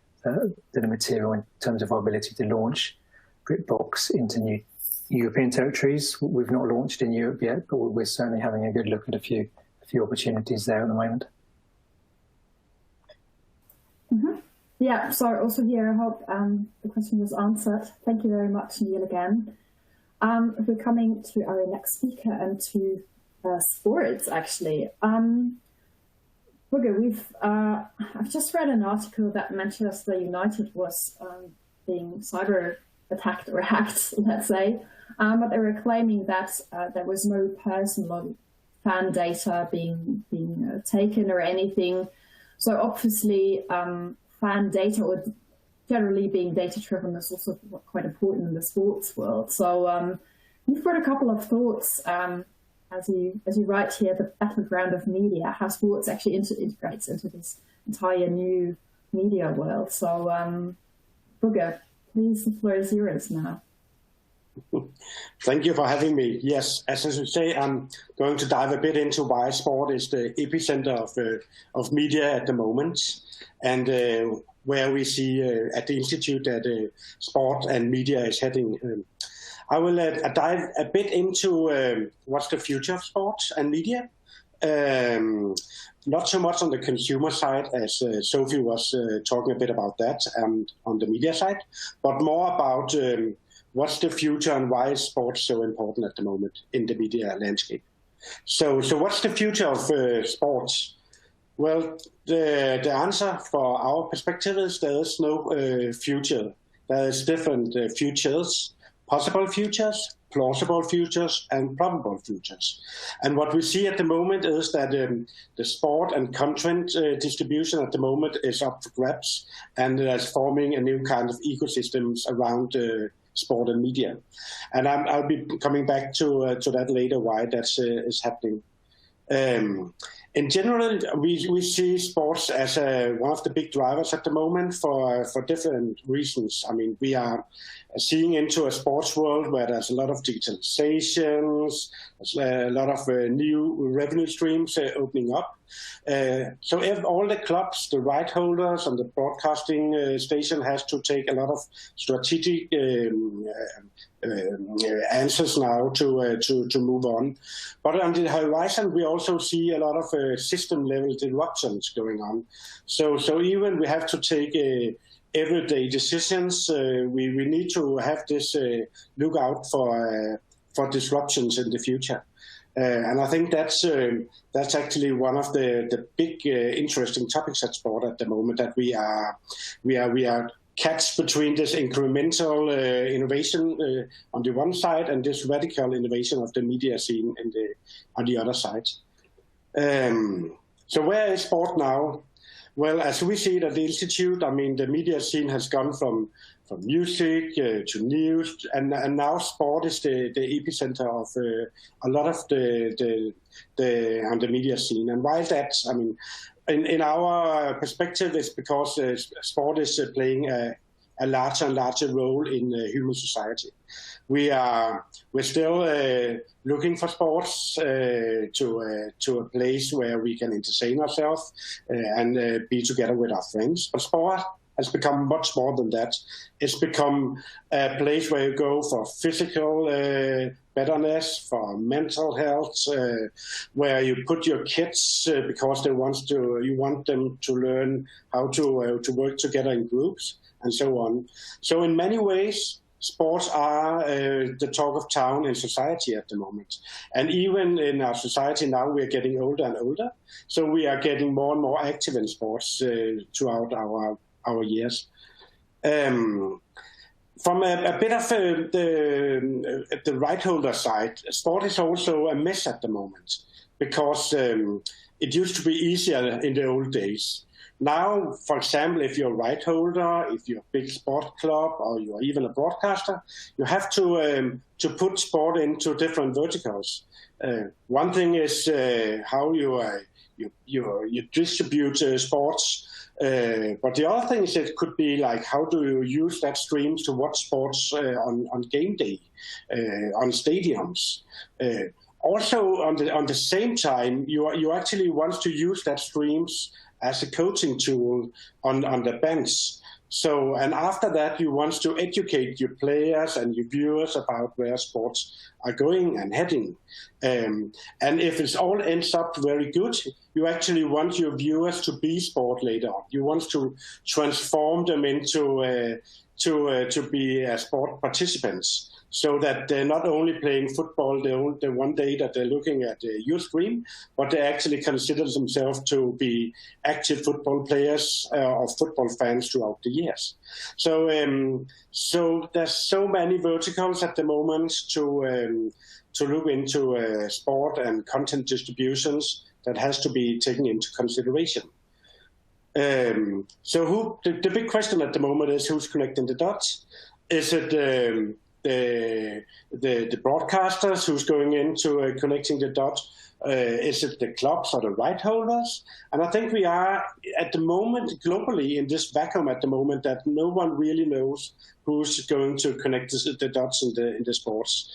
material in terms of our ability to launch BritBox into new European territories. We've not launched in Europe yet, but we're certainly having a good look at a few opportunities there at the moment. Mm-hmm. Yeah, so also here, I hope the question was answered. Thank you very much, Neale, again. We're coming to our next speaker and to sports, actually. Bugge, I've just read an article that Manchester United was being cyber attacked or hacked, let's say, but they were claiming that there was no personal fan data being taken or anything. So obviously, fan data, or generally being data-driven, is also quite important in the sports world. So you've got a couple of thoughts as you write here, the battleground of media, how sports actually integrates into this entire new media world. So Bugge, please, the floor is yours now. Thank you for having me. Yes, as you say, I'm going to dive a bit into why sport is the epicenter of media at the moment, and where we see at the Institute that sport and media is heading. I will dive a bit into what's the future of sports and media. Not so much on the consumer side, as Sofie was talking a bit about that on the media side, but more about what's the future and why is sports so important at the moment in the media landscape. So what's the future of sports? Well, the answer for our perspective is there is no future. There is different futures, possible futures, plausible futures, and probable futures. And what we see at the moment is that the sport and content distribution at the moment is up for grabs, and there's forming a new kind of ecosystems around sport and media. And I'll be coming back to that later, why that is happening. In general, we see sports as one of the big drivers at the moment for different reasons. I mean, we are seeing into a sports world where there's a lot of digitalizations, there's a lot of new revenue streams opening up. So if all the clubs, the right holders, and the broadcasting station has to take a lot of strategic answers now to move on. But on the horizon, we also see a lot of system-level disruptions going on. So even we have to take everyday decisions. We need to have this look out for disruptions in the future. And I think that's actually one of the big interesting topics at sport at the moment, that we are catch between this incremental innovation on the one side and this radical innovation of the media scene on the other side. So where is sport now? Well, as we see it at the Institute, I mean, the media scene has gone from music to news, and now sport is the epicenter of a lot of the media scene. And why is that? I mean, in our perspective, it's because sport is playing a larger and larger role in human society. We're still looking for sports to a place where we can entertain ourselves and be together with our friends. But sport has become much more than that. It's become a place where you go for physical betterness, for mental health, where you put your kids because you want them to learn how to work together in groups and so on. So in many ways, sports are the talk of town in society at the moment. And even in our society now, we are getting older and older. So we are getting more and more active in sports throughout our years. From a bit of the right holder side, sport is also a mess at the moment, because it used to be easier in the old days. Now, for example, if you're a right holder, if you're a big sport club, or you're even a broadcaster, you have to put sport into different verticals. One thing is how you distribute sports. But the other thing is, it could be like, how do you use that streams to watch sports on game day, on stadiums? Also, on the same time, you actually want to use that streams as a coaching tool on the bench. So, and after that, you want to educate your players and your viewers about where sports are going and heading. And if it all ends up very good, you actually want your viewers to be sport later on. You want to transform them into to be sport participants, so that they're not only playing football the one day that they're looking at your stream, but they actually consider themselves to be active football players or football fans throughout the years. So so there's so many verticals at the moment to look into sport and content distributions that has to be taken into consideration. So the big question at the moment is, who's connecting the dots? Is it the broadcasters who's going into connecting the dots? Is it the clubs or the right holders? And I think we are at the moment globally in this vacuum at the moment, that no one really knows who's going to connect the dots in the sports.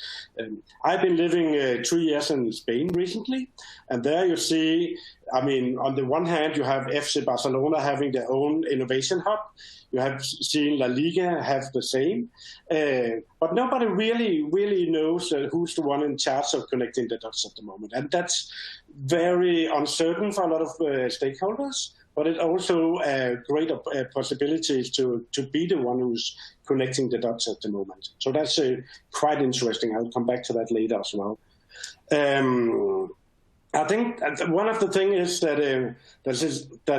I've been living 2 years in Spain recently, and there you see, I mean, on the one hand, you have FC Barcelona having their own innovation hub. You have seen La Liga have the same. But nobody really knows who's the one in charge of connecting the dots at the moment. And that's very uncertain for a lot of stakeholders, but it also great possibilities to be the one who's connecting the dots at the moment. So that's quite interesting. I'll come back to that later as well. I think one of the things is that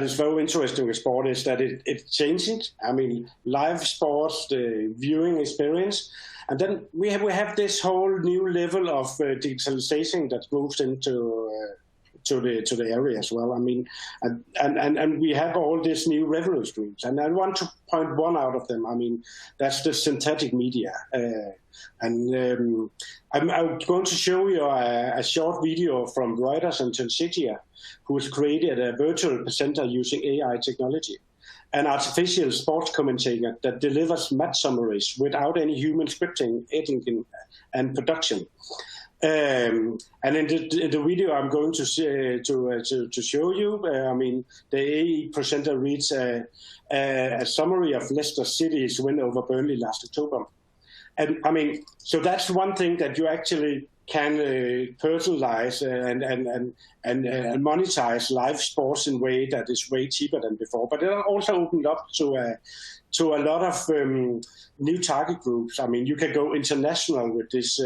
is very interesting with sport is that it's changing. I mean, live sports, the viewing experience, and then we have this whole new level of digitalization that moves into to the area as well. I mean, and we have all these new revenue streams, and I want to point one out of them. I mean, that's the synthetic media. I'm going to show you a short video from Reuters and Technologist, who's created a virtual presenter using AI technology, an artificial sports commentator that delivers match summaries without any human scripting, editing, and production. And in the video I'm going to show you, I mean, the AE presenter reads a summary of Leicester City's win over Burnley last October. And I mean, so that's one thing that you actually can personalize and monetize live sports in a way that is way cheaper than before. But it also opened up to a lot of new target groups. I mean, you can go international with this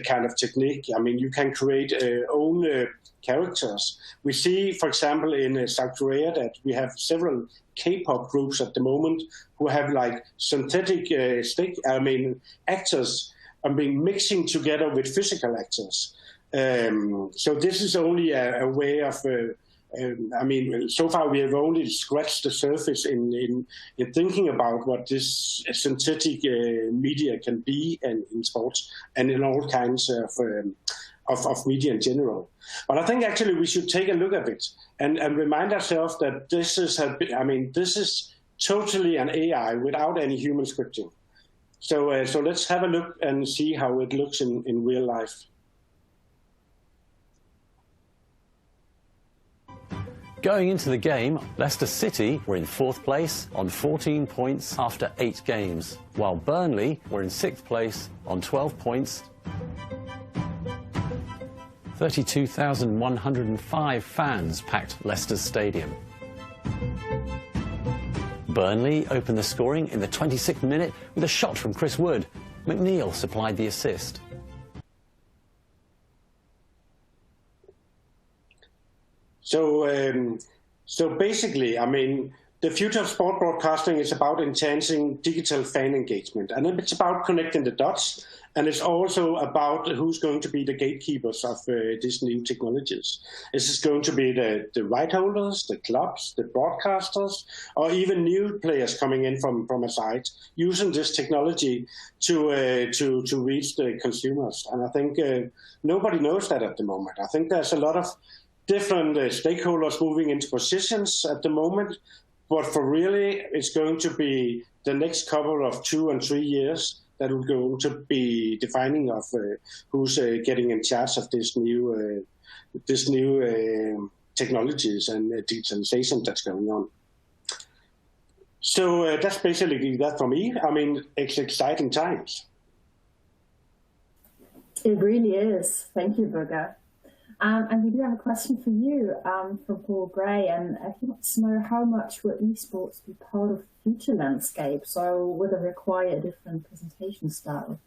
kind of technique. I mean, you can create own characters. We see, for example, in South Korea that we have several K-pop groups at the moment who have like synthetic actors. I mean, mixing together with physical actors. So this is only a way of. I mean, so far we have only scratched the surface in thinking about what this synthetic media can be in sports and in all kinds of media in general. But I think actually we should take a look at it and remind ourselves that this is totally an AI without any human scripting. So let's have a look and see how it looks in real life. Going into the game, Leicester City were in 4th place on 14 points after 8 games, while Burnley were in 6th place on 12 points. 32,105 fans packed Leicester's stadium. Burnley opened the scoring in the 26th minute with a shot from Chris Wood. Neale supplied the assist. So basically, I mean, the future of sport broadcasting is about enhancing digital fan engagement, and it's about connecting the dots, and it's also about who's going to be the gatekeepers of these new technologies. Is this going to be the right holders, the clubs, the broadcasters, or even new players coming in from a side using this technology to reach the consumers? And I think nobody knows that at the moment. I think there's a lot of different stakeholders moving into positions at the moment, but for really, it's going to be the next couple of 2 and 3 years that will going to be defining of who's getting in charge of this new technologies and digitalization that's going on. So that's basically that for me. I mean, it's exciting times. It really is. Thank you, Bugge. And we do have a question for you from Paul Gray, and he wants to know how much will esports be part of the future landscape, so will it require a different presentation style?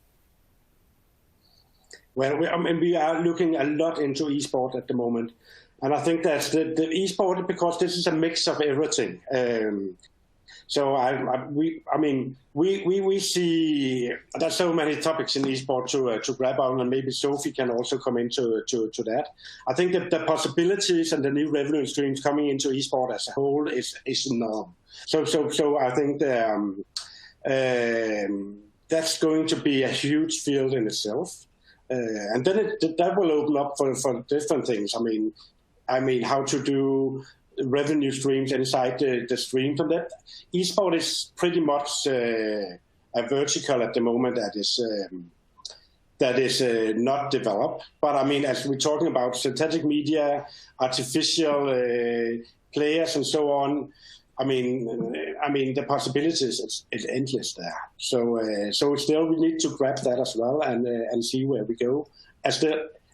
Well, we are looking a lot into esport at the moment, and I think that's the esport, because this is a mix of everything. So we see there's so many topics in esport to grab on, and maybe Sofie can also come into that. I think that the possibilities and the new revenue streams coming into esport as a whole is enormous. So I think that's going to be a huge field in itself, and then that will open up for different things. I mean how to do revenue streams inside the stream from that. Esport is pretty much a vertical at the moment that is not developed. But I mean, as we're talking about synthetic media, artificial players, and so on, I mean the possibilities is endless there. So still we need to grab that as well and see where we go.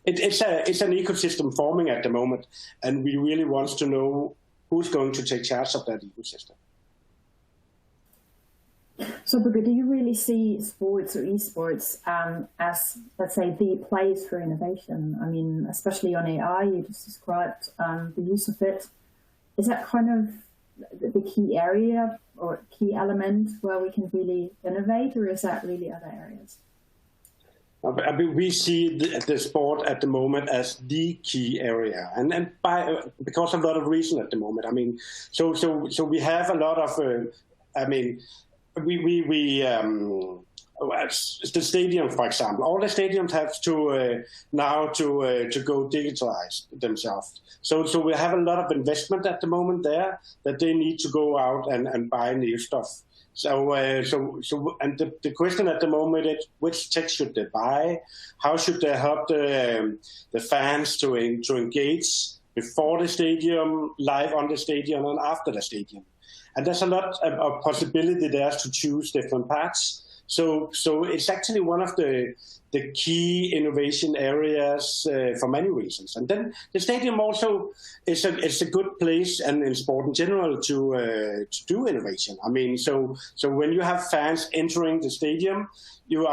It's an ecosystem forming at the moment, and we really want to know who's going to take charge of that ecosystem. So, Bugge, do you really see sports or esports as, let's say, the place for innovation? I mean, especially on AI, you just described the use of it. Is that kind of the key area or key element where we can really innovate, or is that really other areas? I mean, we see the sport at the moment as the key area, and because of a lot of reasons at the moment. I mean, so we have a lot of. the stadium, for example. All the stadiums have to now to go digitalize themselves. So we have a lot of investment at the moment there that they need to go out and buy new stuff. So and the question at the moment is which tech should they buy? How should they help the fans to engage before the stadium, live on the stadium, and after the stadium? And there's a lot of possibility there to choose different paths. So it's actually one of the key innovation areas for many reasons. And then the stadium also is a good place, and in sport in general, to do innovation. I mean, so when you have fans entering the stadium, you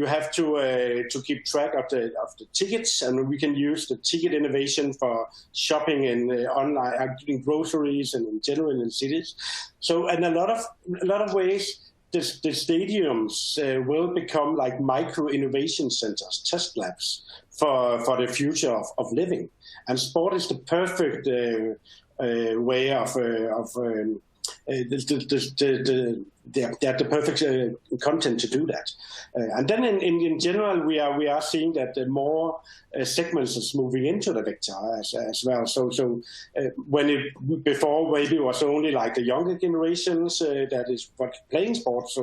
have to keep track of the tickets, and we can use the ticket innovation for shopping and online, in groceries and in general in cities. So in a lot of ways, the stadiums will become like micro innovation centers, test labs for the future of living. And sport is the perfect way of the perfect content to do that. And then in general, we are seeing that the more segments is moving into the vector as well. So when before maybe it was only like the younger generations that is playing sports.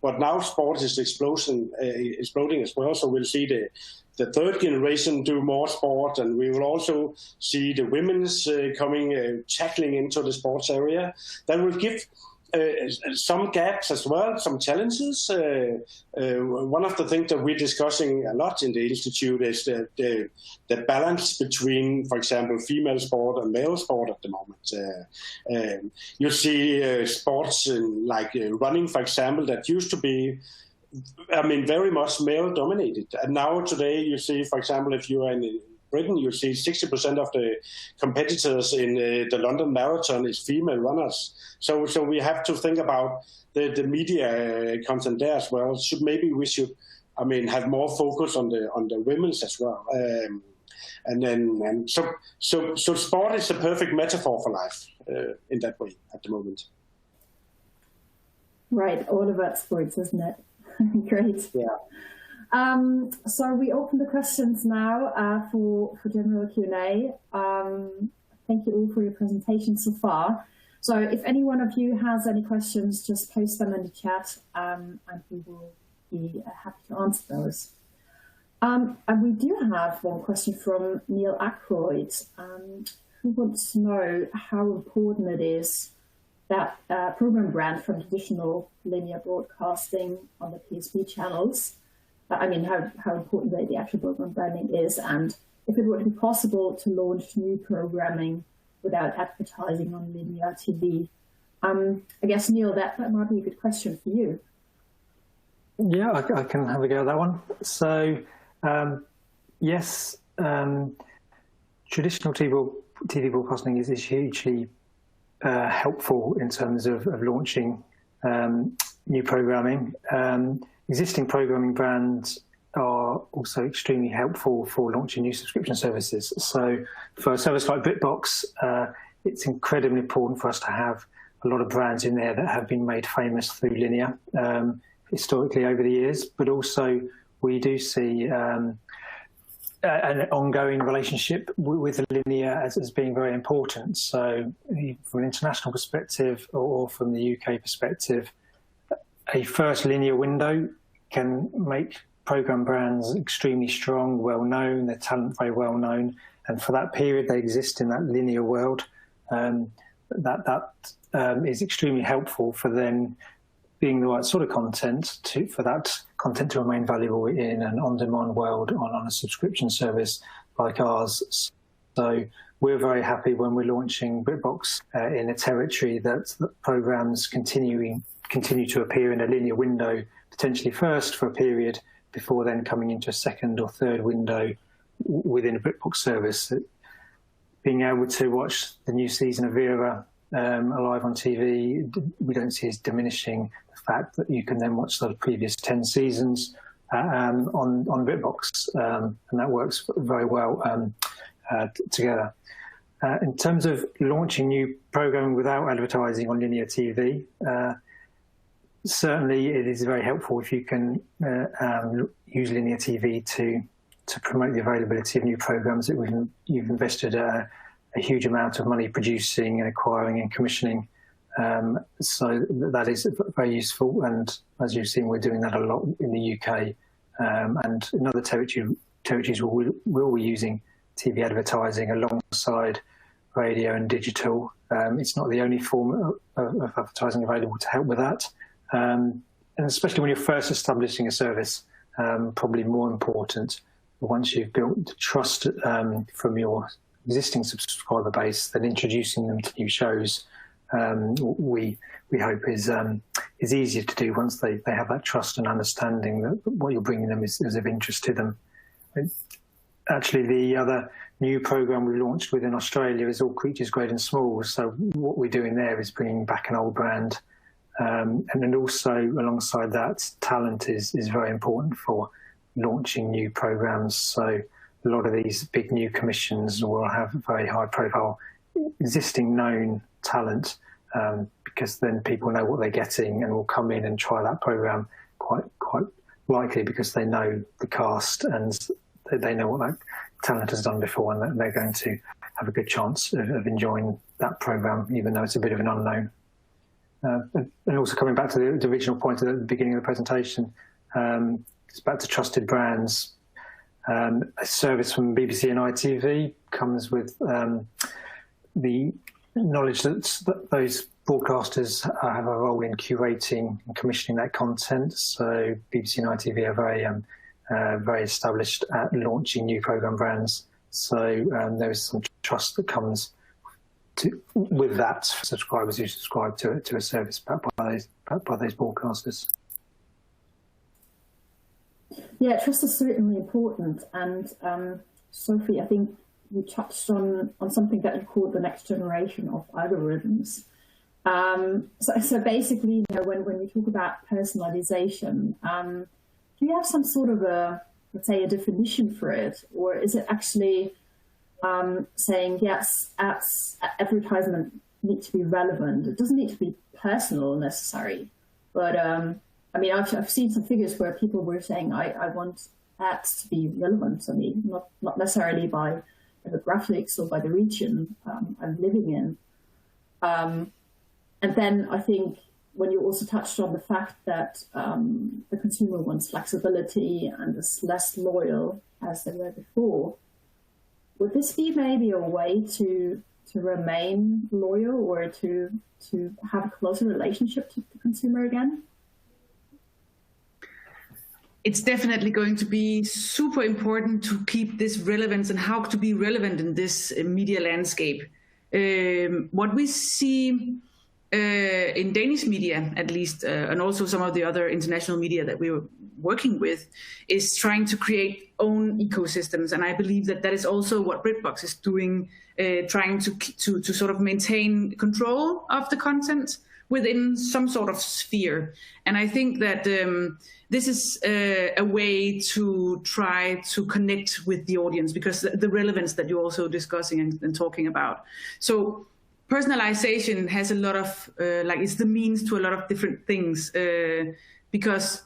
But now sport is exploding as well. So we'll see the third generation do more sport, and we will also see the women's tackling into the sports area. That will give some gaps as well, some challenges. One of the things that we're discussing a lot in the Institute is the balance between, for example, female sport and male sport at the moment. You see sports like running, for example, that used to be very much male-dominated. And now today you see, for example, if you are in Britain, you see 60% of the competitors in the London Marathon is female runners. So we have to think about the media content there as well. We should have more focus on the women's as well. So sport is a perfect metaphor for life in that way at the moment. Right, all about sports, isn't it? Great. Yeah. So we open the questions now for general Q&A. Thank you all for your presentation so far. So if any one of you has any questions, just post them in the chat, and we will be happy to answer those. And we do have one question from Neale Ackroyd, who wants to know how important it is that program brand from traditional linear broadcasting on the PSB channels. How important the actual program branding is, and if it would be possible to launch new programming without advertising on linear TV. I guess, Neale, that might be a good question for you. Yeah, I can have a go at that one. So, yes, traditional TV broadcasting is hugely helpful in terms of launching new programming. Existing programming brands are also extremely helpful for launching new subscription services. So for a service like BritBox, it's incredibly important for us to have a lot of brands in there that have been made famous through linear historically over the years, but also we do see an ongoing relationship with linear as being very important. So from an international perspective or from the UK perspective, a first linear window can make program brands extremely strong, well-known, their talent very well-known, and for that period they exist in that linear world. That is extremely helpful for then being the right sort of content for that content to remain valuable in an on-demand world on a subscription service like ours. So we're very happy when we're launching BritBox in a territory that programs continue to appear in a linear window, potentially first for a period before then coming into a second or third window within a BritBox service. Being able to watch the new season of Vera live on TV, we don't see as diminishing the fact that you can then watch the previous 10 seasons on BritBox, and that works very well together. In terms of launching new programming without advertising on linear TV, certainly it is very helpful if you can use linear TV to promote the availability of new programs that you've invested a huge amount of money producing and acquiring and commissioning. So that is very useful, and as you've seen, we're doing that a lot in the UK, and in other territories we're using TV advertising alongside radio and digital. It's not the only form of advertising available to help with that, and especially when you're first establishing a service, probably more important. Once you've built trust from your existing subscriber base, then introducing them to new shows, we hope is easier to do once they have that trust and understanding that what you're bringing them is of interest to them. Actually, the other new program we launched within Australia is All Creatures Great and Small. So what we're doing there is bringing back an old brand, and then also alongside that, talent is very important for launching new programs. So a lot of these big new commissions will have very high profile existing known talent, because then people know what they're getting and will come in and try that program quite likely because they know the cast and they know what that talent has done before, and they're going to have a good chance of enjoying that program, even though it's a bit of an unknown. And also coming back to the original point at the beginning of the presentation, it's back to trusted brands. A service from BBC and ITV comes with the knowledge that those broadcasters have a role in curating and commissioning that content. So BBC and ITV are very established at launching new programme brands. So there is some trust that comes with that for subscribers who subscribe to a service backed by those broadcasters. Yeah, trust is certainly important. And Sofie, I think you touched on something that you called the next generation of algorithms. So basically, when we talk about personalization, do you have some sort of let's say, a definition for it? Or is it actually saying, yes, advertisement needs to be relevant? It doesn't need to be personal necessarily, but I mean, I've seen some figures where people were saying, I want ads to be relevant to me, not necessarily by demographics or by the region I'm living in. And then I think when you also touched on the fact that the consumer wants flexibility and is less loyal as they were before, would this be maybe a way to remain loyal or to have a closer relationship to the consumer again? It's definitely going to be super important to keep this relevance and how to be relevant in this media landscape. What we see in Danish media, at least, and also some of the other international media that we were working with, is trying to create own ecosystems. And I believe that is also what BritBox is doing, trying to sort of maintain control of the content within some sort of sphere. And I think that this is a way to try to connect with the audience, because the relevance that you're also discussing and talking about. So personalization has a lot of, it's the means to a lot of different things. Because,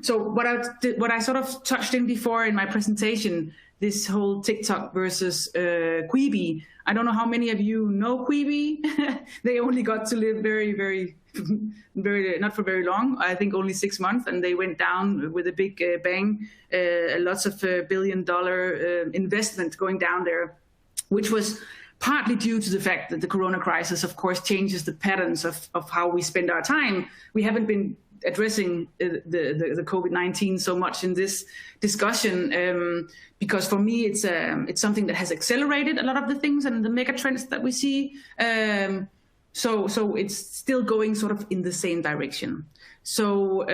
so what I sort of touched in before in my presentation, this whole TikTok versus Quibi. I don't know how many of you know Quibi. They only got to live very, not for very long. I think only 6 months, and they went down with a big bang. Lots of $1 billion investment going down there, which was partly due to the fact that the corona crisis, of course, changes the patterns of how we spend our time. We haven't been addressing the COVID-19 so much in this discussion, because for me it's something that has accelerated a lot of the things and the mega trends that we see. So it's still going sort of in the same direction. So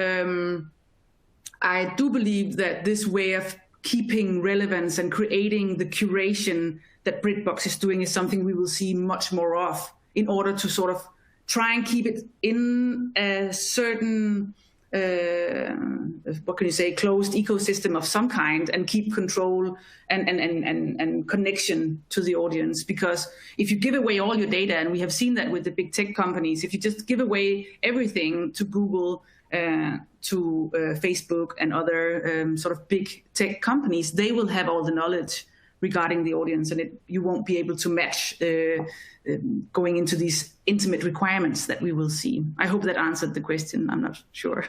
I do believe that this way of keeping relevance and creating the curation that BritBox is doing is something we will see much more of, in order to sort of try and keep it in a certain, closed ecosystem of some kind, and keep control and connection to the audience. Because if you give away all your data, and we have seen that with the big tech companies, if you just give away everything to Google to Facebook and other sort of big tech companies, they will have all the knowledge regarding the audience, and you won't be able to match going into these intimate requirements that we will see. I hope that answered the question. I'm not sure.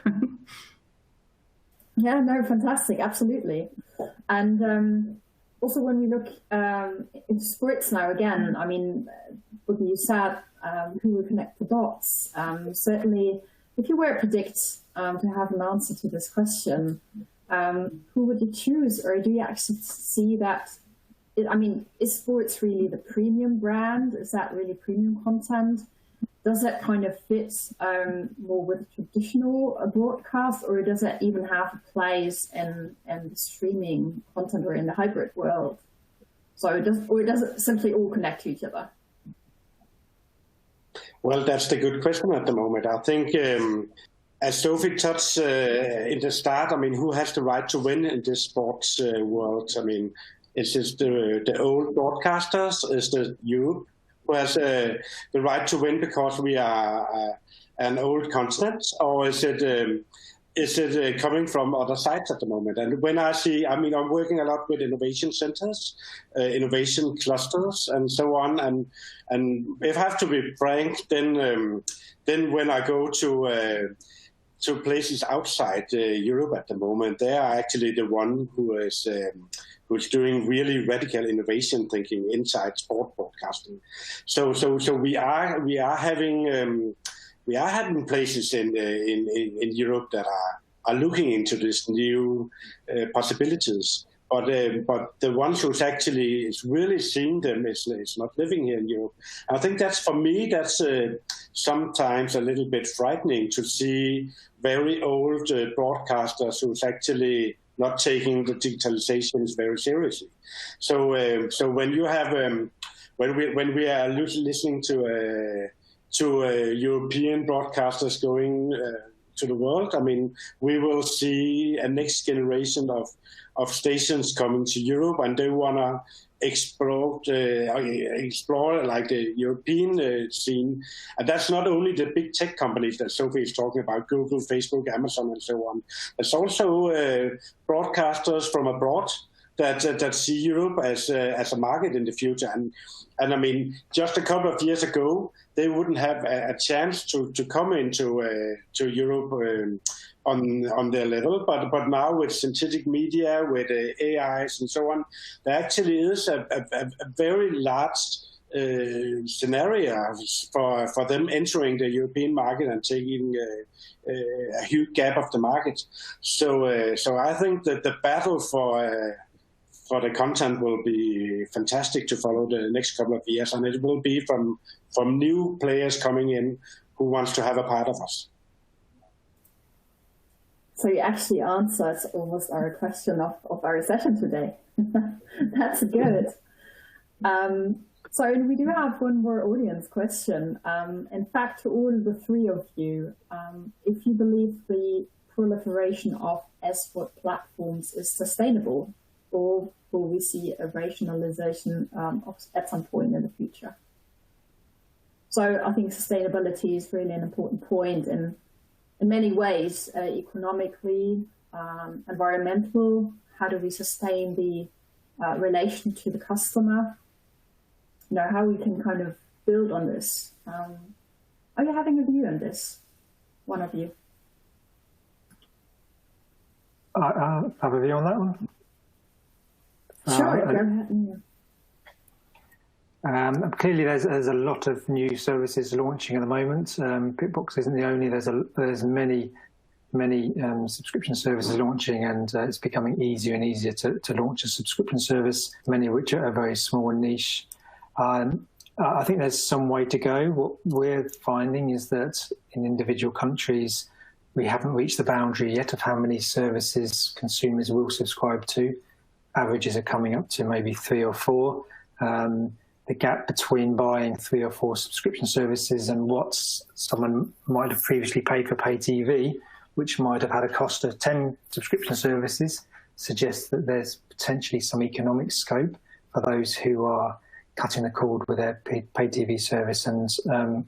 Yeah, no, fantastic, absolutely. And also when we look into sports now, again, I mean, what you said, who will connect the dots? Certainly, if you were to predict to have an answer to this question, who would you choose? Or do you actually see that, I mean, is sports really the premium brand? Is that really premium content? Does that kind of fit more with traditional broadcast, or does it even have a place in streaming content or in the hybrid world? So does it simply all connect to each other? Well, that's the good question at the moment. I think, as Sofie touched in the start, I mean, who has the right to win in this sports world? I mean, is it the old broadcasters? Is it Europe who has the right to win because we are an old continent, or is it coming from other sides at the moment? And when I see, I mean, I'm working a lot with innovation centers, innovation clusters, and so on. And if I have to be frank, then when I go to places outside Europe at the moment, they are actually the one who's doing really radical innovation thinking inside sport broadcasting. So we are having places in Europe that are looking into this new possibilities. But the ones who's actually is really seeing them is not living here in Europe. I think that's, for me, that's sometimes a little bit frightening to see very old broadcasters who's actually not taking the digitalizations very seriously. So when you have when we are listening to European broadcasters going to the world, I mean, we will see a next generation of stations coming to Europe, and they want to explore like the European scene. And that's not only the big tech companies that Sofie is talking about, Google, Facebook, Amazon, and so on. There's also broadcasters from abroad that see Europe as a market in the future. And I mean, just a couple of years ago, they wouldn't have a chance to come into to Europe on their level, but now with synthetic media, with AIs and so on, there actually is a very large scenario for them entering the European market and taking a huge gap of the market. So I think that the battle for the content will be fantastic to follow the next couple of years, and it will be from new players coming in who wants to have a part of us. So you actually answered almost our question of our session today. That's good. So we do have one more audience question. In fact, to all the three of you, if you believe the proliferation of SVOD platforms is sustainable, or will we see a rationalization at some point in the future? So I think sustainability is really an important point in many ways, economically, environmental. How do we sustain the relation to the customer? You know, how we can kind of build on this. Are you having a view on this, one of you? I have a view on that one. Sure, go ahead. Clearly, there's a lot of new services launching at the moment. BritBox isn't the only. There's many subscription services launching, and it's becoming easier and easier to launch a subscription service. Many of which are very small and niche. I think there's some way to go. What we're finding is that in individual countries, we haven't reached the boundary yet of how many services consumers will subscribe to. Averages are coming up to maybe 3 or 4. The gap between buying 3 or 4 subscription services and what someone might have previously paid for pay TV, which might have had a cost of 10 subscription services, suggests that there's potentially some economic scope for those who are cutting the cord with their pay TV service and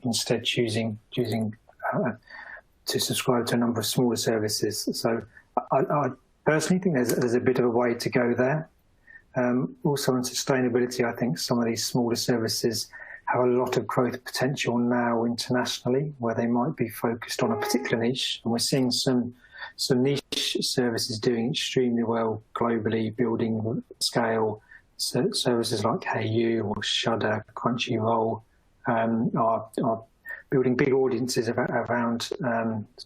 instead choosing to subscribe to a number of smaller services. So I personally think there's a bit of a way to go there. Also on sustainability, I think some of these smaller services have a lot of growth potential now internationally, where they might be focused on a particular niche. And we're seeing some niche services doing extremely well globally, building scale. Services like Hey You or Shudder, Crunchyroll are building big audiences around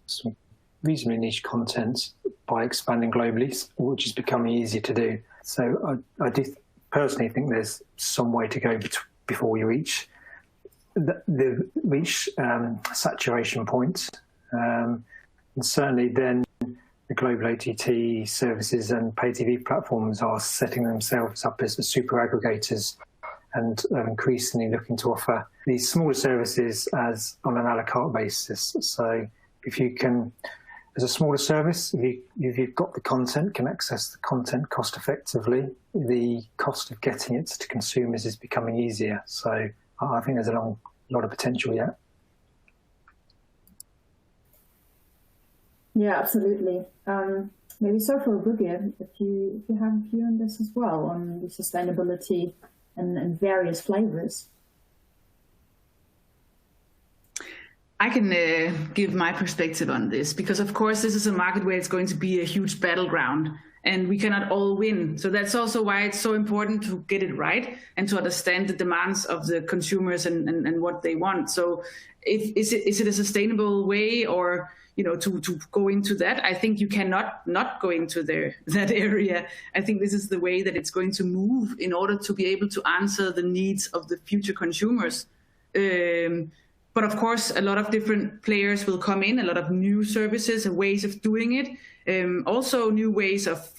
some reasonably niche content by expanding globally, which is becoming easier to do. So I do personally think there's some way to go before you reach saturation point. And certainly then the global OTT services and pay TV platforms are setting themselves up as super aggregators and are increasingly looking to offer these smaller services as on an a la carte basis. So if you can, as a smaller service, if you've got the content, can access the content cost effectively, the cost of getting it to consumers is becoming easier. So I think there's a lot of potential yet. Yeah, absolutely. Maybe Sofie or Bugge, if you have a view on this as well, on the sustainability and various flavors. I can give my perspective on this, because of course this is a market where it's going to be a huge battleground and we cannot all win. So that's also why it's so important to get it right and to understand the demands of the consumers and what they want. So is it a sustainable way, or to go into that? I think you cannot not go into that area. I think this is the way that it's going to move in order to be able to answer the needs of the future consumers. But of course, a lot of different players will come in, a lot of new services and ways of doing it. Also new ways of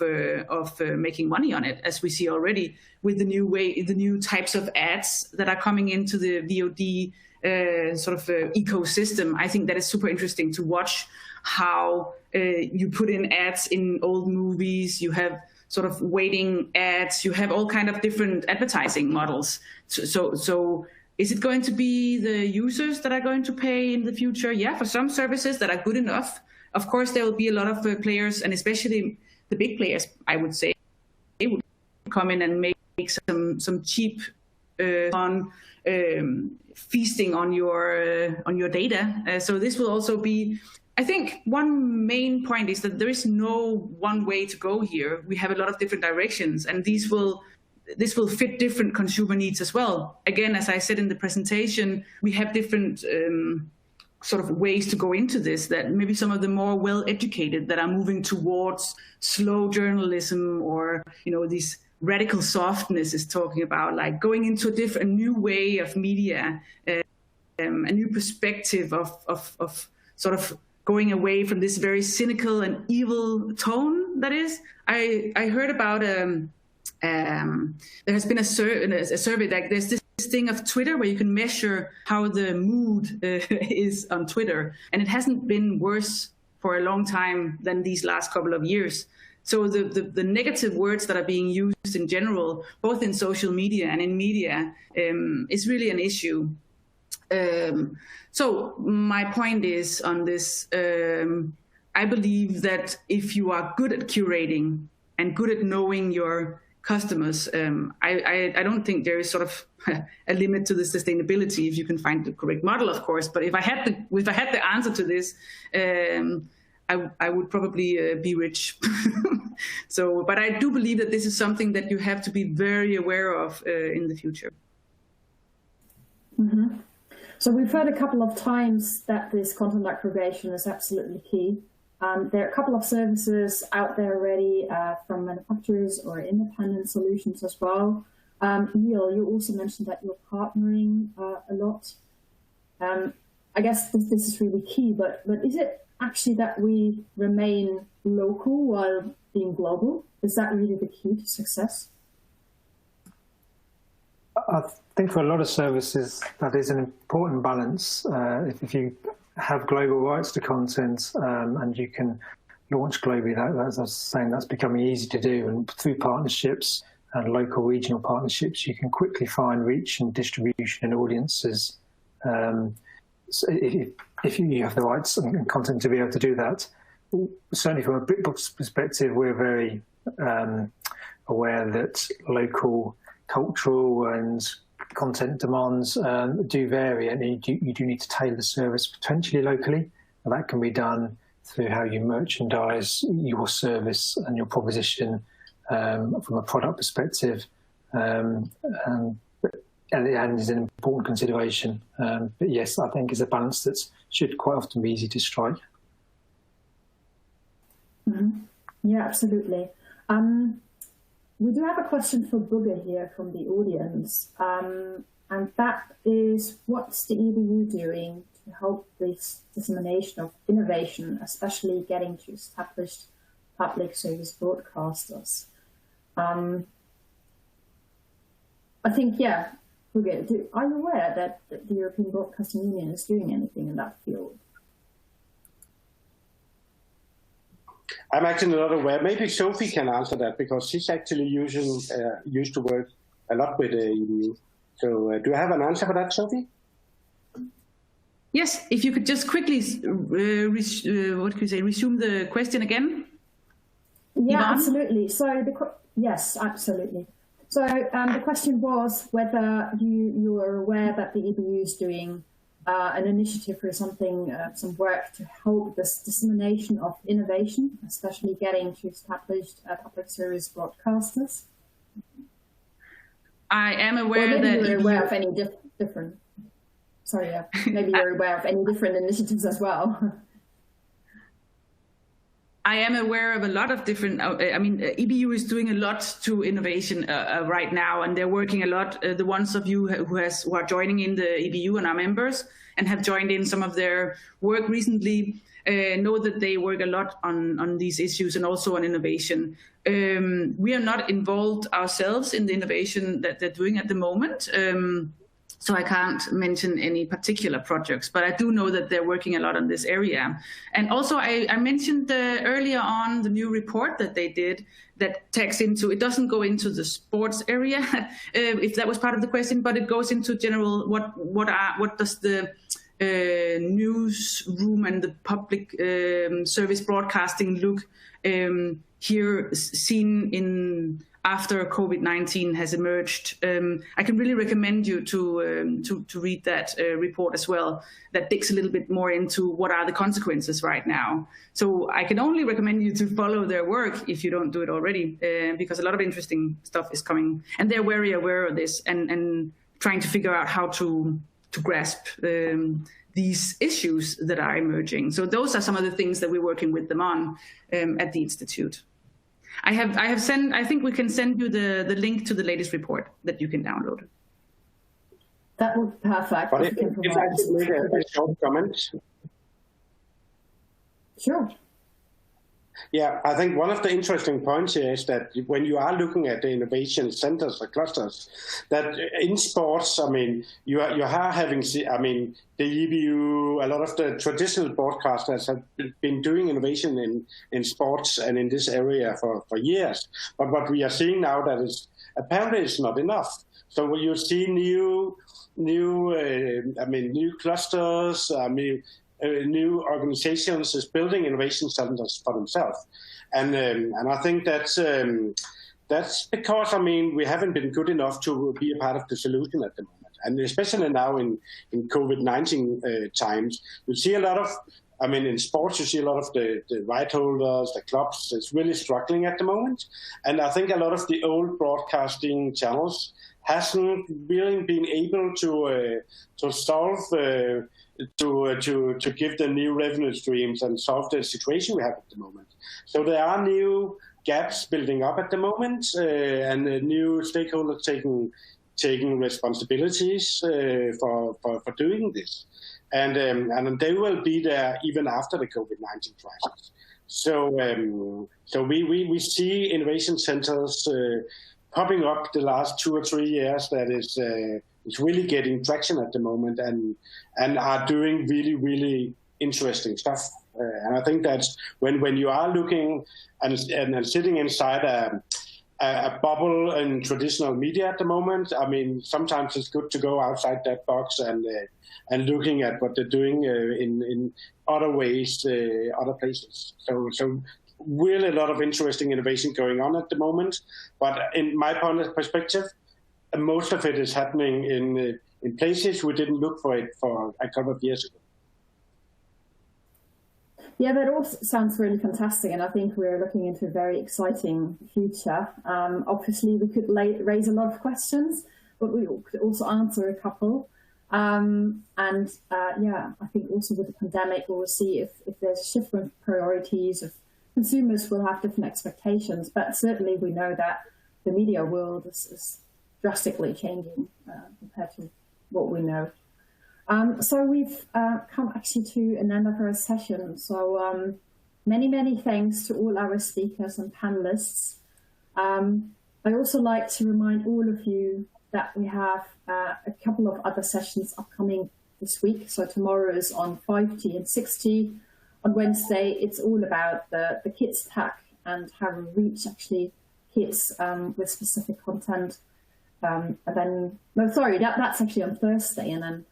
making money on it, as we see already with the new types of ads that are coming into the VOD ecosystem. I think that is super interesting to watch how you put in ads in old movies. You have sort of waiting ads. You have all kind of different advertising models. So is it going to be the users that are going to pay in the future? Yeah, for some services that are good enough. Of course, there will be a lot of players, and especially the big players, I would say, they would come in and make some cheap on feasting on your data. So this will also be, I think one main point is that there is no one way to go here. We have a lot of different directions, and this will fit different consumer needs as well. Again, as I said in the presentation, we have different sort of ways to go into this, that maybe some of the more well-educated that are moving towards slow journalism, or, this radical softness is talking about, like going into a new way of media, a new perspective of sort of going away from this very cynical and evil tone that is. I heard about there has been a survey, like there's this thing of Twitter where you can measure how the mood is on Twitter, and it hasn't been worse for a long time than these last couple of years. So the negative words that are being used in general, both in social media and in media, is really an issue. So my point is on this, I believe that if you are good at curating and good at knowing your customers, I don't think there is sort of a limit to the sustainability if you can find the correct model, of course. But if I had the answer to this, I would probably be rich. But I do believe that this is something that you have to be very aware of in the future. Mm-hmm. So we've heard a couple of times that this content aggregation is absolutely key. There are a couple of services out there already from manufacturers or independent solutions as well. Neale, you also mentioned that you're partnering a lot. I guess this is really key, but is it actually that we remain local while being global? Is that really the key to success? I think for a lot of services, that is an important balance. If you have global rights to content and you can launch globally, as I was saying, that's becoming easy to do. And through partnerships and local regional partnerships, you can quickly find reach and distribution and audiences So if you have the rights and content to be able to do that, certainly from a BritBox perspective, we're very aware that local cultural and content demands do vary, and you do need to tailor the service potentially locally. And that can be done through how you merchandise your service and your proposition from a product perspective, and is an important consideration. But yes, I think it's a balance that should quite often be easy to strike. Mm-hmm. Yeah, absolutely. We do have a question for Bugge here from the audience, and that is, what's the EBU doing to help this dissemination of innovation, especially getting to established public service broadcasters? I think, yeah, Bugge, are you aware that the European Broadcasting Union is doing anything in that field? I'm actually not aware. Maybe Sofie can answer that, because she's actually used to work a lot with the EBU. So do you have an answer for that, Sofie? Yes, if you could just quickly resume the question again. Yeah, Yvonne? absolutely. So yes, absolutely. So the question was whether you are aware that the EBU is doing an initiative or something, some work to help this dissemination of innovation, especially getting to established public service broadcasters. I am aware or maybe that you're aware of any different. Sorry, maybe you're aware of any different initiatives as well. I am aware of a lot of different, EBU is doing a lot to innovation right now, and they're working a lot. The ones of you who are joining in the EBU and are members and have joined in some of their work recently know that they work a lot on these issues and also on innovation. We are not involved ourselves in the innovation that they're doing at the moment. So I can't mention any particular projects, but I do know that they're working a lot on this area. And also I mentioned earlier on the new report that they did that tags into, it doesn't go into the sports area, if that was part of the question, but it goes into general, what does the newsroom and the public service broadcasting look here seen in after COVID-19 has emerged. I can really recommend you to read that report as well, that digs a little bit more into what are the consequences right now. So I can only recommend you to follow their work if you don't do it already, because a lot of interesting stuff is coming, and they're very aware of this and trying to figure out how to grasp these issues that are emerging. So those are some of the things that we're working with them on at the Institute. I think we can send you the link to the latest report that you can download. That would be perfect. But if I could make a short comment. Sure. Yeah, I think one of the interesting points here is that when you are looking at the innovation centers or clusters, that in sports, you are having, the EBU, a lot of the traditional broadcasters have been doing innovation in sports and in this area for years. But what we are seeing now that is apparently is not enough. So when you see new clusters, new organizations is building innovation centers for themselves, and I think that's because we haven't been good enough to be a part of the solution at the moment, and especially now in COVID-19 times, you see a lot of. In sports, you see a lot of the right holders, the clubs, is really struggling at the moment, and I think a lot of the old broadcasting channels hasn't really been able to solve. To give them new revenue streams and solve the situation we have at the moment. So there are new gaps building up at the moment, and new stakeholders taking responsibilities for doing this, and they will be there even after the COVID-19 crisis. So we see innovation centers popping up the last 2 or 3 years that is really getting traction at the moment and are doing really, really interesting stuff. And I think that's when you are looking and sitting inside a bubble in traditional media at the moment. I mean, sometimes it's good to go outside that box and looking at what they're doing in other ways, other places. So really a lot of interesting innovation going on at the moment. But in my perspective, most of it is happening in places we didn't look for it for a couple of years ago. Yeah, that all sounds really fantastic, and I think we're looking into a very exciting future. Obviously, we could raise a lot of questions, but we could also answer a couple. Yeah, I think also with the pandemic, we'll see if there's different priorities, if consumers will have different expectations. But certainly, we know that the media world is drastically changing compared to what we know. So we've come actually to an end of our session. So many thanks to all our speakers and panelists. I also like to remind all of you that we have a couple of other sessions upcoming this week. So tomorrow is on 5G and 6G. On Wednesday, it's all about the kids tech and how we reach actually kids with specific content. That's actually on Thursday, and then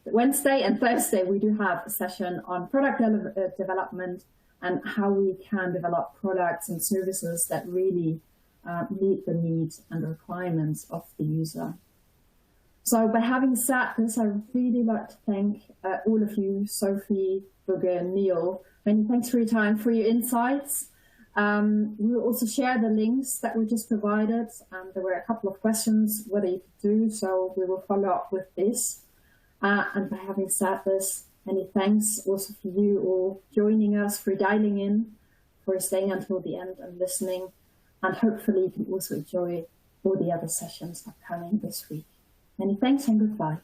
Wednesday and Thursday, we do have a session on product development and how we can develop products and services that really meet the needs and the requirements of the user. So by having said this, I would really like to thank all of you, Sofie, Bugge, and Neale. Many thanks for your time, for your insights. We will also share the links that we just provided. There were a couple of questions whether you could do, so we will follow up with this. And by having said this, many thanks also for you all joining us, for dialing in, for staying until the end and listening. And hopefully you can also enjoy all the other sessions upcoming this week. Many thanks and goodbye.